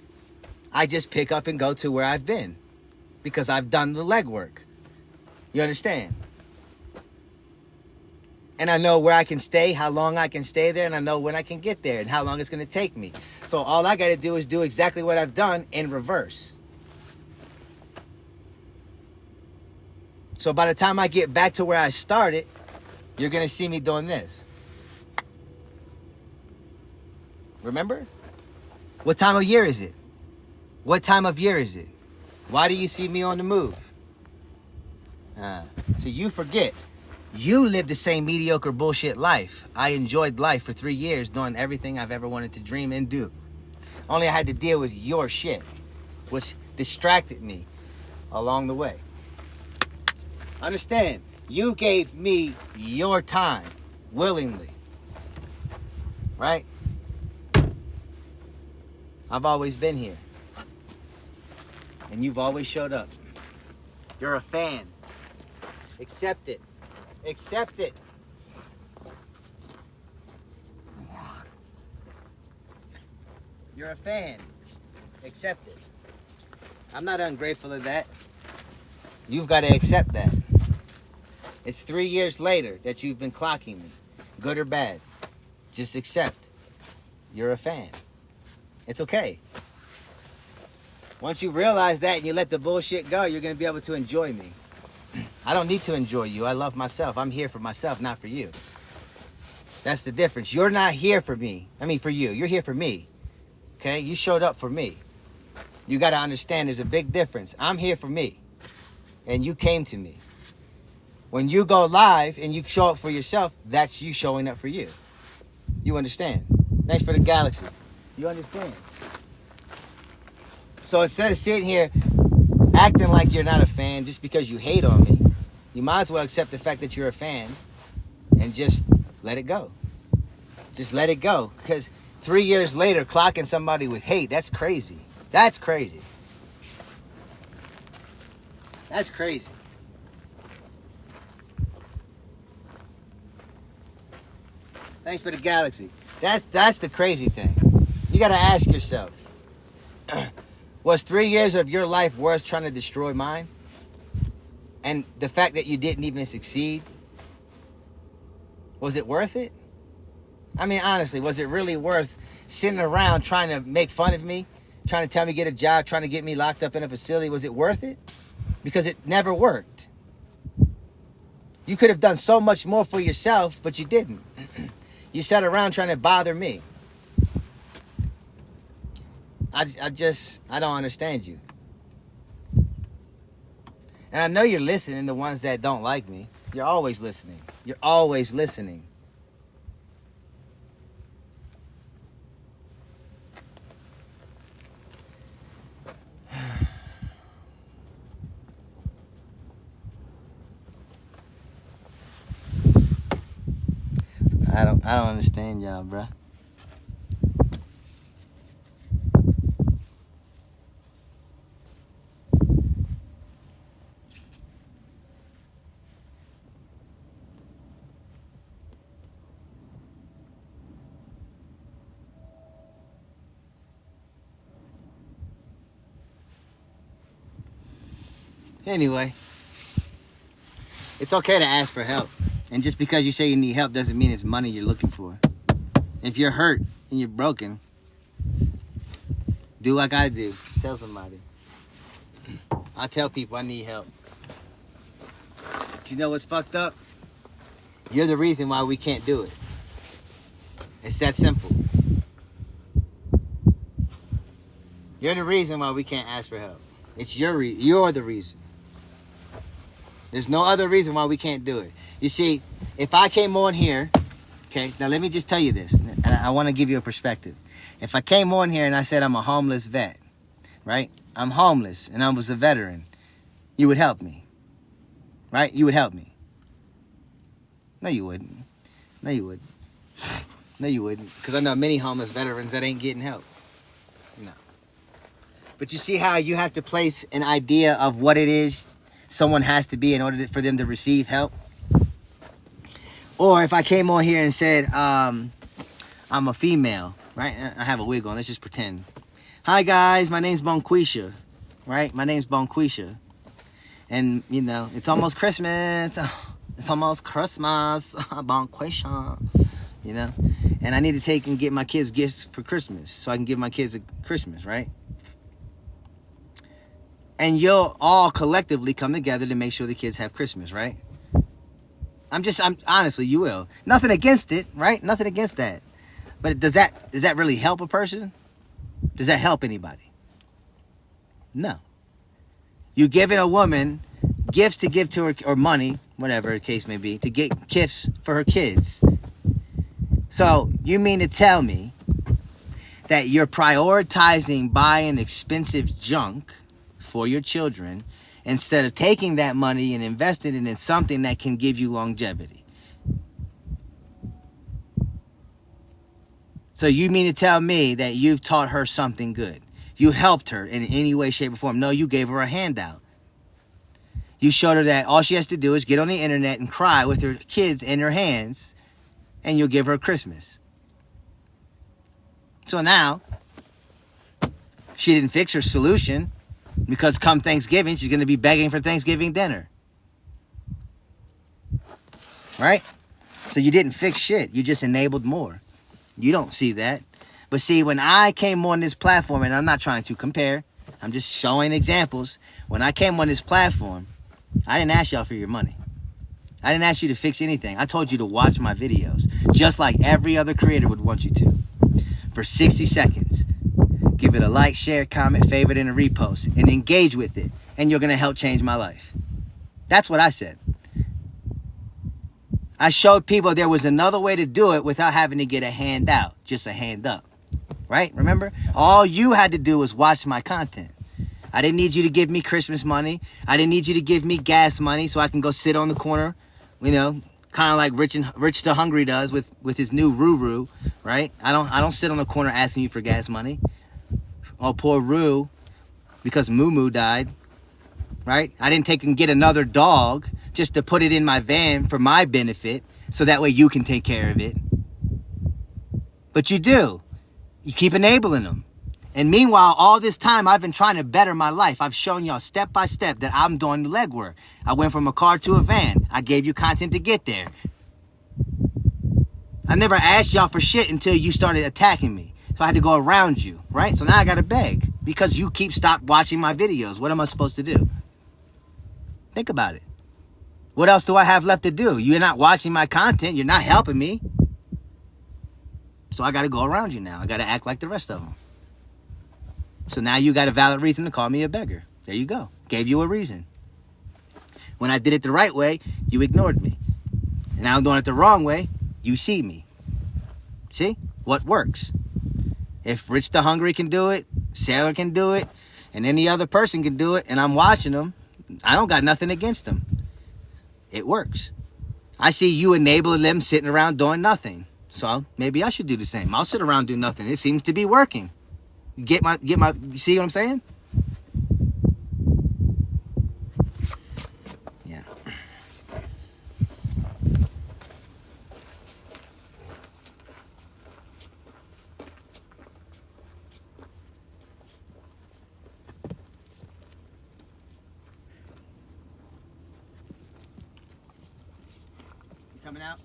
I just pick up and go to where I've been because I've done the legwork. You understand? And I know where I can stay, how long I can stay there, and I know when I can get there and how long it's going to take me. So all I got to do is do exactly what I've done in reverse. So by the time I get back to where I started, you're going to see me doing this. Remember? What time of year is it? What time of year is it? Why do you see me on the move? So you forget. You lived the same mediocre bullshit life. I enjoyed life for 3 years, doing everything I've ever wanted to dream and do. Only I had to deal with your shit, which distracted me along the way. Understand, you gave me your time willingly, right? I've always been here, and you've always showed up. You're a fan. Accept it. Accept it. You're a fan. Accept it. I'm not ungrateful of that. You've got to accept that. It's 3 years later that you've been clocking me. Good or bad. Just accept. You're a fan. It's okay. Once you realize that and you let the bullshit go, you're going to be able to enjoy me. I don't need to enjoy you. I love myself. I'm here for myself, not for you. That's the difference. You're not here for me. I mean, for you. You're here for me. Okay? You showed up for me. You got to understand there's a big difference. I'm here for me. And you came to me. When you go live and you show up for yourself, that's you showing up for you. You understand? Thanks for the galaxy. You understand? So instead of sitting here acting like you're not a fan just because you hate on me, you might as well accept the fact that you're a fan and just let it go. Just let it go. Because 3 years later, clocking somebody with hate, that's crazy. That's crazy. That's crazy. Thanks for the galaxy. That's the crazy thing. You got to ask yourself, was 3 years of your life worth trying to destroy mine? And the fact that you didn't even succeed, was it worth it? I mean, honestly, was it really worth sitting around trying to make fun of me, trying to tell me to get a job, trying to get me locked up in a facility? Was it worth it? Because it never worked. You could have done so much more for yourself, but you didn't. You sat around trying to bother me. I don't understand you. And I know you're listening, the ones that don't like me. You're always listening. You're always listening. I don't understand y'all, bruh. Anyway, it's okay to ask for help. And just because you say you need help doesn't mean it's money you're looking for. If you're hurt and you're broken, do like I do. Tell somebody. I tell people I need help. But you know what's fucked up? You're the reason why we can't do it. It's that simple. You're the reason why we can't ask for help. It's you're the reason. There's no other reason why we can't do it. You see, if I came on here, okay, now let me just tell you this, and I want to give you a perspective. If I came on here and I said I'm a homeless vet, right? I'm homeless and I was a veteran, you would help me, right? You would help me. No, you wouldn't. No, you wouldn't. No, you wouldn't. Because I know many homeless veterans that ain't getting help. No. But you see how you have to place an idea of what it is someone has to be in order for them to receive help? Or if I came on here and said, I'm a female, right? I have a wig on. Let's just pretend. Hi, guys. My name's Bonquisha, right? My name's Bonquisha. And, you know, it's almost Christmas. It's almost Christmas. Bonquisha, you know? And I need to take and get my kids gifts for Christmas so I can give my kids a Christmas, right? And you'll all collectively come together to make sure the kids have Christmas, right? I'm honestly, you will. Nothing against it, right? Nothing against that. But does that really help a person? Does that help anybody? No. You're giving a woman gifts to give to her, or money, whatever the case may be, to get gifts for her kids. So you mean to tell me that you're prioritizing buying expensive junk for your children instead of taking that money and investing it in something that can give you longevity? So you mean to tell me that you've taught her something good? You helped her in any way, shape, or form? No, you gave her a handout. You showed her that all she has to do is get on the internet and cry with her kids in her hands, and you'll give her Christmas. So now, she didn't fix her solution, because come Thanksgiving, she's going to be begging for Thanksgiving dinner. right? So you didn't fix shit. You just enabled more. You don't see that. But see, when I came on this platform, and I'm not trying to compare, I'm just showing examples. When I came on this platform, I didn't ask y'all for your money. I didn't ask you to fix anything. I told you to watch my videos, just like every other creator would want you to. For 60 seconds. Give it a like, share, comment, favorite, and a repost, and engage with it. And you're going to help change my life. That's what I said. I showed people there was another way to do it without having to get a hand out, just a hand up. Right? Remember? All you had to do was watch my content. I didn't need you to give me Christmas money. I didn't need you to give me gas money so I can go sit on the corner, you know, kind of like Rich to Hungry does with his new Ruru, right? I don't sit on the corner asking you for gas money. Oh, poor Roo, because Moo Moo died, right? I didn't take and get another dog just to put it in my van for my benefit so that way you can take care of it. But you do. You keep enabling them. And meanwhile, all this time, I've been trying to better my life. I've shown y'all step by step that I'm doing the legwork. I went from a car to a van. I gave you content to get there. I never asked y'all for shit until you started attacking me. So I had to go around you, right? So now I got to beg because you stop watching my videos. What am I supposed to do? Think about it. What else do I have left to do? You're not watching my content. You're not helping me. So I got to go around you now. I got to act like the rest of them. So now you got a valid reason to call me a beggar. There you go. Gave you a reason. When I did it the right way, you ignored me. And now I'm doing it the wrong way, you see me. See? What works? If Rich the Hungry can do it, Sailor can do it, and any other person can do it, and I'm watching them, I don't got nothing against them. It works. I see you enabling them sitting around doing nothing. So maybe I should do the same. I'll sit around and do nothing. It seems to be working. You see what I'm saying? Yeah. You coming out?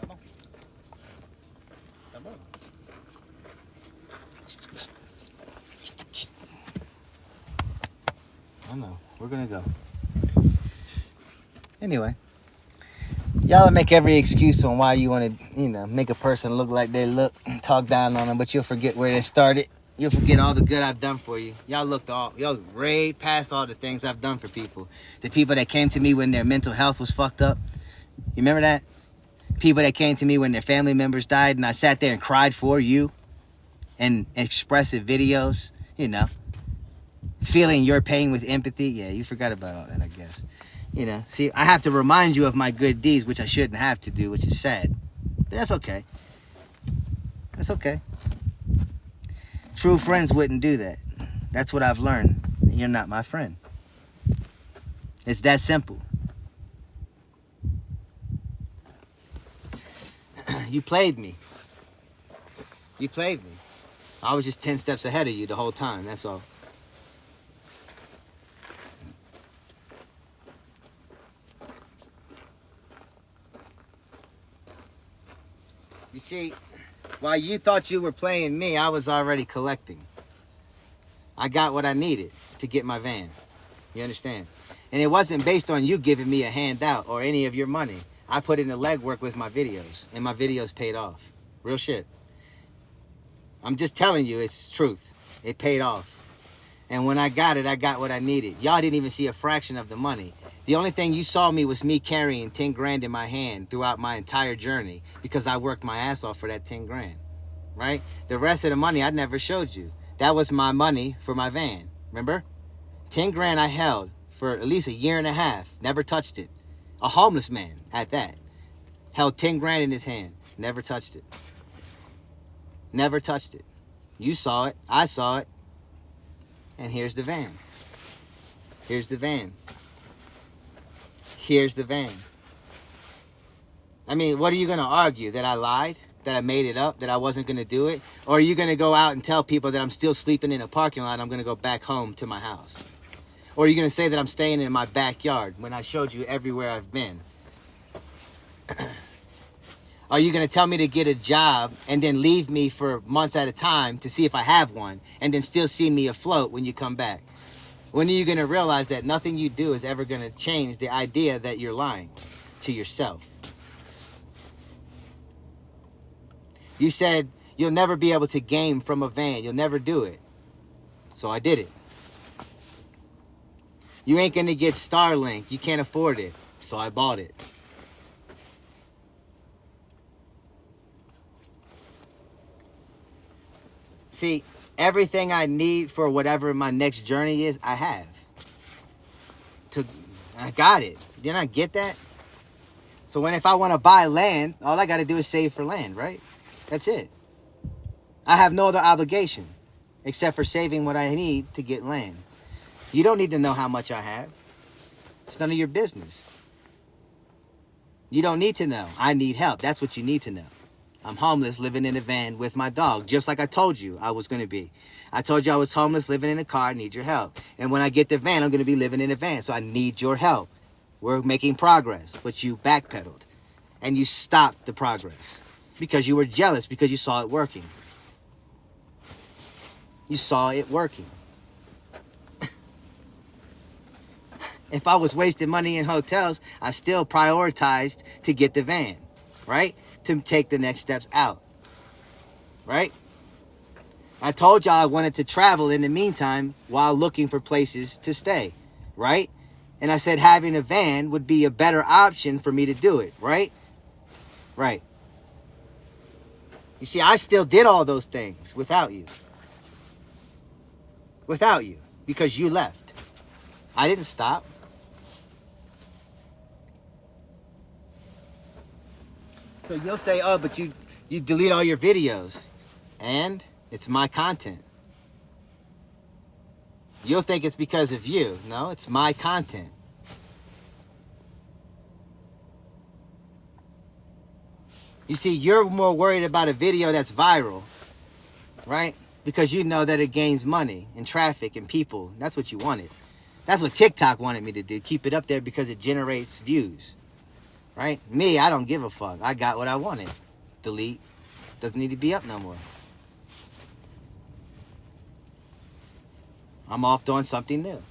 Come on. Come on. I know. We're gonna go. Anyway, y'all make every excuse on why you want to, make a person look like they look, talk down on them, but you'll forget where they started. You'll forget all the good I've done for you. Y'all way past all the things I've done for people. The people that came to me when their mental health was fucked up. You remember that? People that came to me when their family members died, and I sat there and cried for you, and expressive videos, feeling your pain with empathy. Yeah, you forgot about all that, I guess. See, I have to remind you of my good deeds, which I shouldn't have to do, which is sad. But that's okay. That's okay. True friends wouldn't do that. That's what I've learned. You're not my friend. It's that simple. You played me. You played me. I was just 10 steps ahead of you the whole time, that's all. You see, while you thought you were playing me, I was already collecting. I got what I needed to get my van. You understand? And it wasn't based on you giving me a handout or any of your money. I put in the legwork with my videos, and my videos paid off. Real shit. I'm just telling you, it's truth. It paid off. And when I got it, I got what I needed. Y'all didn't even see a fraction of the money. The only thing you saw me was me carrying 10 grand in my hand throughout my entire journey because I worked my ass off for that 10 grand, right? The rest of the money I never showed you. That was my money for my van, remember? 10 grand I held for at least a year and a half, never touched it. A homeless man at that. Held 10 grand in his hand, never touched it. Never touched it. You saw it, I saw it, and here's the van. Here's the van. Here's the van. I mean, what are you going to argue? That I lied? That I made it up? That I wasn't going to do it? Or are you going to go out and tell people that I'm still sleeping in a parking lot and I'm going to go back home to my house? Or are you going to say that I'm staying in my backyard when I showed you everywhere I've been? Are you going to tell me to get a job and then leave me for months at a time to see if I have one and then still see me afloat when you come back? When are you going to realize that nothing you do is ever going to change the idea that you're lying to yourself? You said you'll never be able to game from a van. You'll never do it. So I did it. You ain't going to get Starlink. You can't afford it. So I bought it. See, everything I need for whatever my next journey is, I have. I got it. Didn't I get that? So if I want to buy land, all I got to do is save for land, right? That's it. I have no other obligation except for saving what I need to get land. You don't need to know how much I have. It's none of your business. You don't need to know. I need help. That's what you need to know. I'm homeless, living in a van with my dog, just like I told you I was going to be. I told you I was homeless, living in a car, I need your help. And when I get the van, I'm going to be living in a van, so I need your help. We're making progress, but you backpedaled, and you stopped the progress because you were jealous, because you saw it working. You saw it working. If I was wasting money in hotels, I still prioritized to get the van, right? To take the next steps out, right? I told y'all I wanted to travel in the meantime while looking for places to stay, right? And I said having a van would be a better option for me to do it, right? Right. You see, I still did all those things without you. Without you, because you left. I didn't stop. So you'll say, oh, but you delete all your videos. And it's my content. You'll think it's because of you. No, it's my content. You see, you're more worried about a video that's viral, right? Because you know that it gains money and traffic and people. That's what you wanted. That's what TikTok wanted me to do. Keep it up there because it generates views. Right? Me, I don't give a fuck. I got what I wanted. Delete. Doesn't need to be up no more. I'm off doing something new.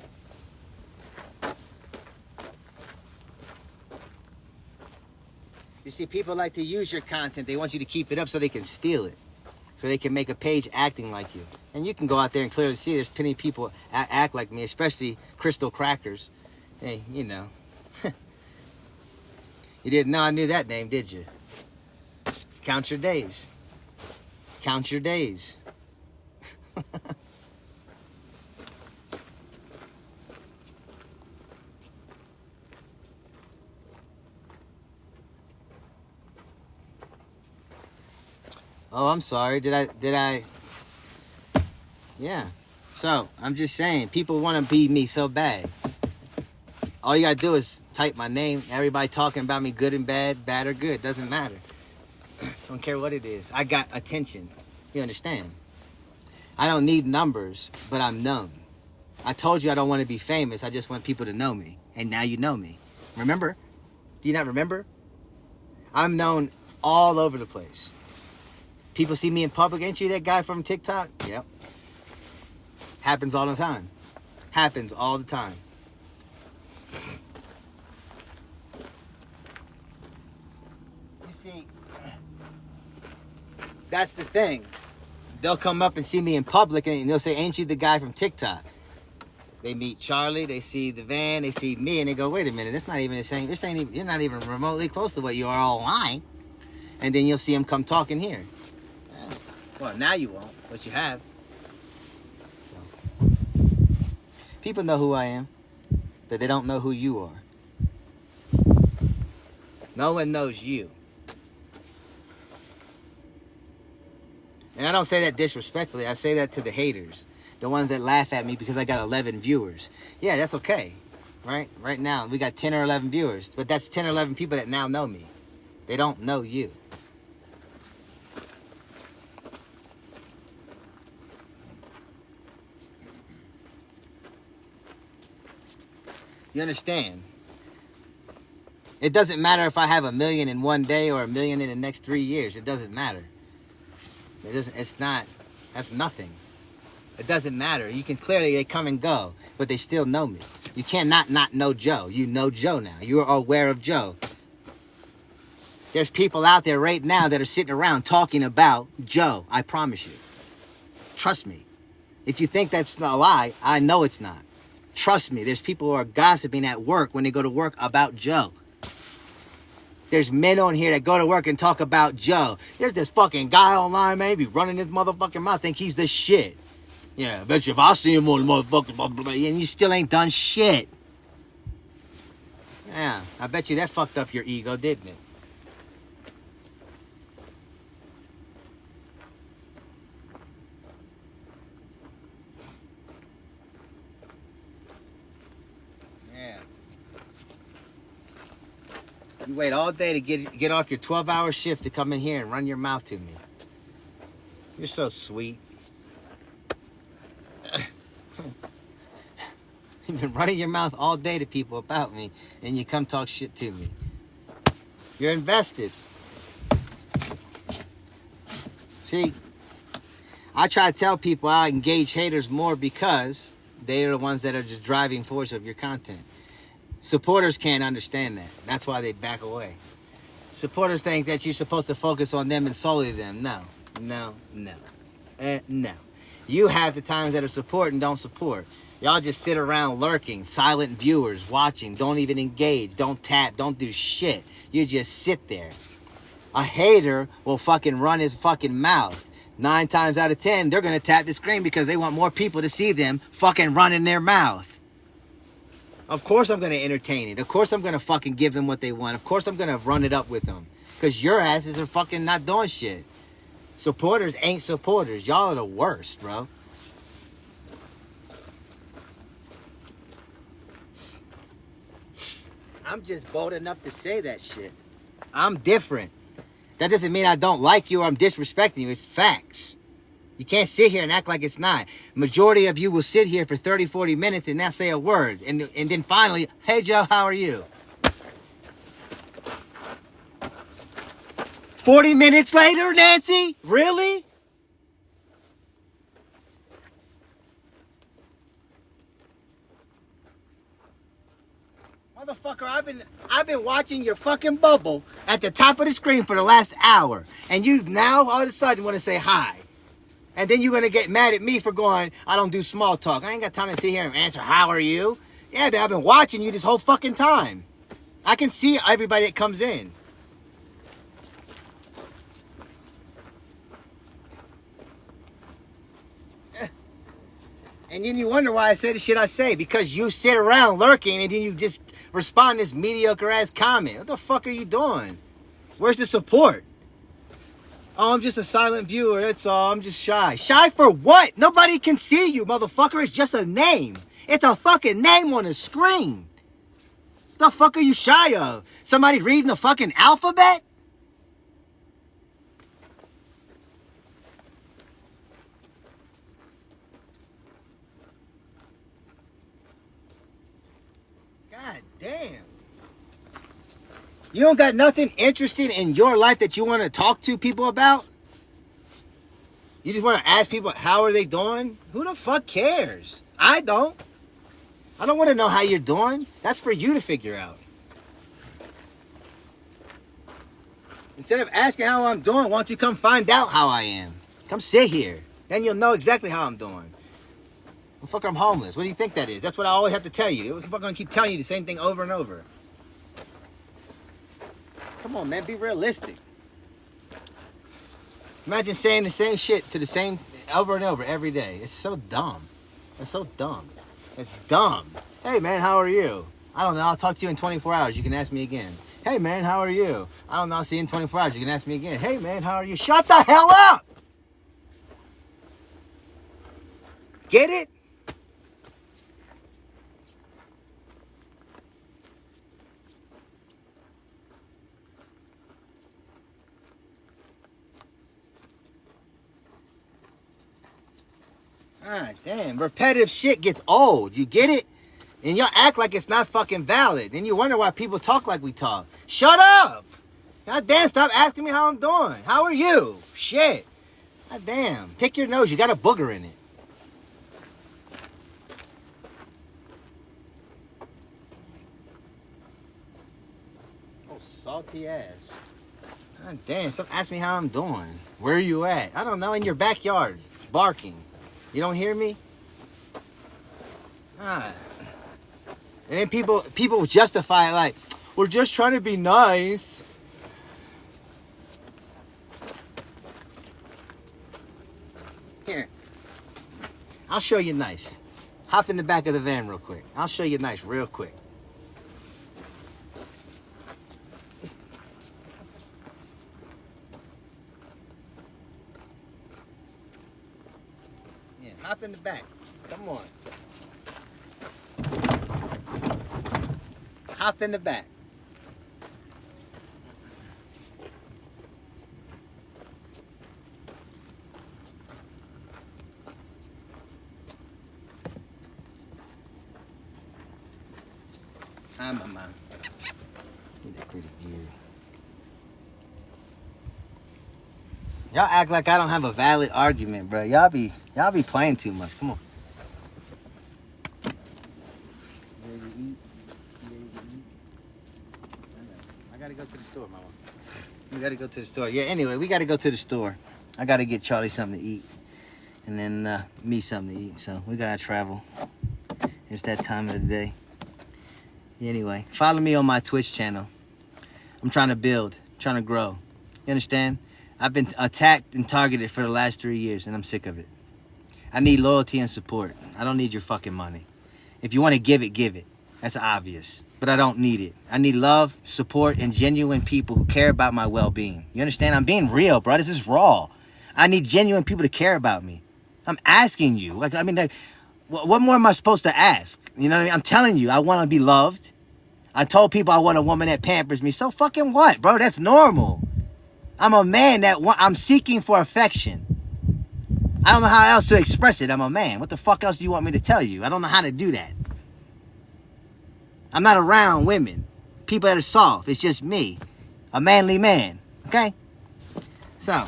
You see, people like to use your content. They want you to keep it up so they can steal it. So they can make a page acting like you. And you can go out there and clearly see there's plenty of people act like me, especially Crystal Crackers. Hey, you know. You didn't know I knew that name, did you? Count your days. Count your days. Oh, I'm sorry. Did I? Yeah. So, I'm just saying, people want to be me so bad. All you got to do is type my name. Everybody talking about me, good and bad, bad or good. Doesn't matter. Don't care what it is. I got attention. You understand? I don't need numbers, but I'm known. I told you I don't want to be famous. I just want people to know me. And now you know me. Remember? Do you not remember? I'm known all over the place. People see me in public. Ain't you that guy from TikTok? Yep. Happens all the time. Happens all the time. You see, that's the thing. They'll come up and see me in public and they'll say, ain't you the guy from TikTok? They meet Charlie, they see the van, they see me, and they go, wait a minute, it's not even the same. This ain't even, you're not even remotely close to what you are online. And then you'll see them come talking here. Well, now you won't, but you have. So, people know who I am, but they don't know who you are. No one knows you. And I don't say that disrespectfully. I say that to the haters. The ones that laugh at me because I got 11 viewers. Yeah, that's okay. Right? Right now, we got 10 or 11 viewers. But that's 10 or 11 people that now know me. They don't know you. You understand? It doesn't matter if I have 1 million in one day or 1 million in the next 3 years. It doesn't matter. It doesn't. It's not. That's nothing. It doesn't matter. You can clearly, they come and go, but they still know me. You can't not know Joe. You know Joe now. You're aware of Joe. There's people out there right now that are sitting around talking about Joe. I promise you. Trust me. If you think that's a lie, I know it's not. Trust me. There's people who are gossiping at work when they go to work about Joe. There's men on here that go to work and talk about Joe. There's this fucking guy online, man, be running his motherfucking mouth, think he's the shit. Yeah, I bet you if I see him on the motherfucking blah, blah, blah, and you still ain't done shit. Yeah, I bet you that fucked up your ego, didn't it? Yeah. You wait all day to get off your 12-hour shift to come in here and run your mouth to me. You're so sweet. You've been running your mouth all day to people about me, and you come talk shit to me. You're invested. See, I try to tell people I engage haters more because they are the ones that are the driving force of your content. Supporters can't understand that. That's why they back away. Supporters think that you're supposed to focus on them and solely them. No, no, no, no. You have the times that are support and don't support. Y'all just sit around lurking, silent viewers, watching, don't even engage, don't tap, don't do shit. You just sit there. A hater will fucking run his fucking mouth. 9 times out of 10, they're going to tap the screen because they want more people to see them fucking running their mouth. Of course I'm going to entertain it. Of course I'm going to fucking give them what they want. Of course I'm going to run it up with them. Because your asses are fucking not doing shit. Supporters ain't supporters. Y'all are the worst, bro. I'm just bold enough to say that shit. I'm different. That doesn't mean I don't like you or I'm disrespecting you. It's facts. You can't sit here and act like it's not. Majority of you will sit here for 30, 40 minutes and not say a word. And then finally, hey, Joe, how are you? 40 minutes later, Nancy? Really? Motherfucker, I've been watching your fucking bubble at the top of the screen for the last hour. And you now all of a sudden want to say hi. And then you're going to get mad at me for going, I don't do small talk. I ain't got time to sit here and answer, how are you? Yeah, but I've been watching you this whole fucking time. I can see everybody that comes in. And then you wonder why I say the shit I say. Because you sit around lurking and then you just respond to this mediocre ass comment. What the fuck are you doing? Where's the support? Oh, I'm just a silent viewer. That's all. I'm just shy. Shy for what? Nobody can see you, motherfucker. It's just a name. It's a fucking name on the screen. The fuck are you shy of? Somebody reading the fucking alphabet? God damn. You don't got nothing interesting in your life that you want to talk to people about? You just want to ask people, how are they doing? Who the fuck cares? I don't. I don't want to know how you're doing. That's for you to figure out. Instead of asking how I'm doing, why don't you come find out how I am? Come sit here. Then you'll know exactly how I'm doing. Motherfucker, I'm homeless. What do you think that is? That's what I always have to tell you. I'm fucking gonna keep telling you the same thing over and over. Come on, man. Be realistic. Imagine saying the same shit to the same over and over every day. It's so dumb. It's so dumb. It's dumb. Hey, man, how are you? I don't know. I'll talk to you in 24 hours. You can ask me again. Hey, man, how are you? I don't know. I'll see you in 24 hours. You can ask me again. Hey, man, how are you? Shut the hell up! Get it? Ah, damn. Repetitive shit gets old. You get it? And y'all act like it's not fucking valid. Then you wonder why people talk like we talk. Shut up! God damn, stop asking me how I'm doing. How are you? Shit. God damn. Pick your nose. You got a booger in it. Oh, salty ass. God damn, stop asking me how I'm doing. Where are you at? I don't know, in your backyard. Barking. You don't hear me? Ah. And then people justify it like, we're just trying to be nice. Here. I'll show you nice. Hop in the back of the van real quick. I'll show you nice real quick. Yeah, hop in the back. Come on. Hop in the back. Hi, mama. Get that pretty beard. Y'all act like I don't have a valid argument, bro. Y'all be playing too much. Come on. I gotta go to the store, mama. We gotta go to the store. Yeah, anyway, we gotta go to the store. I gotta get Charlie something to eat. And then me something to eat. So we gotta travel. It's that time of the day. Anyway, follow me on my Twitch channel. I'm trying to build, trying to grow. You understand? I've been attacked and targeted for the last 3 years, and I'm sick of it. I need loyalty and support. I don't need your fucking money. If you want to give it, give it. That's obvious. But I don't need it. I need love, support, and genuine people who care about my well-being. You understand? I'm being real, bro. This is raw. I need genuine people to care about me. I'm asking you. What more am I supposed to ask? You know what I mean? I'm telling you, I want to be loved. I told people I want a woman that pampers me. So fucking what, bro? That's normal. I'm a man I'm seeking for affection. I don't know how else to express it. I'm a man. What the fuck else do you want me to tell you? I don't know how to do that. I'm not around women. People that are soft. It's just me. A manly man. Okay? So,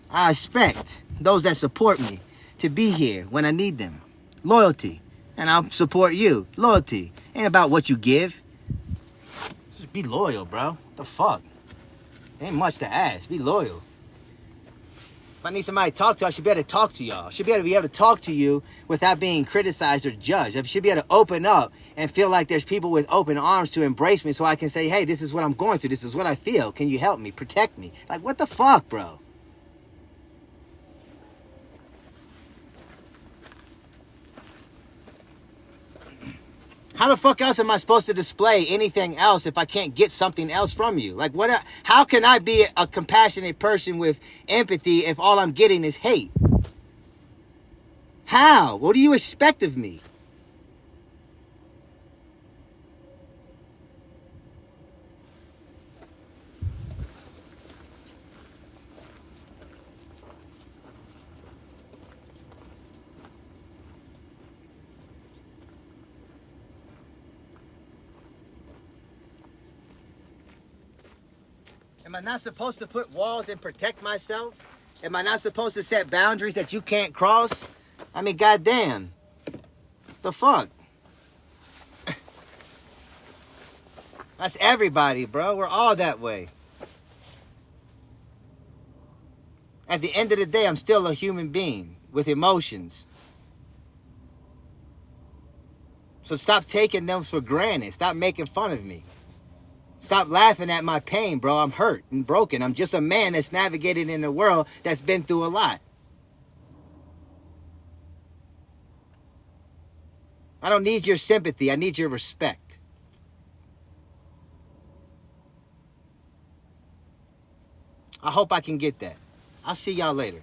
I expect those that support me to be here when I need them. Loyalty. And I'll support you. Loyalty. Ain't about what you give. Just be loyal, bro. What the fuck? Ain't much to ask. Be loyal. If I need somebody to talk to, I should be able to talk to y'all. I should be able to talk to you without being criticized or judged. I should be able to open up and feel like there's people with open arms to embrace me so I can say, hey, this is what I'm going through. This is what I feel. Can you help me? Protect me? Like, what the fuck, bro? How the fuck else am I supposed to display anything else if I can't get something else from you? Like, how can I be a compassionate person with empathy if all I'm getting is hate? How? What do you expect of me? Am I not supposed to put walls and protect myself? Am I not supposed to set boundaries that you can't cross? I mean, goddamn. The fuck? That's everybody, bro. We're all that way. At the end of the day, I'm still a human being with emotions. So stop taking them for granted. Stop making fun of me. Stop laughing at my pain, bro. I'm hurt and broken. I'm just a man that's navigated in a world that's been through a lot. I don't need your sympathy. I need your respect. I hope I can get that. I'll see y'all later.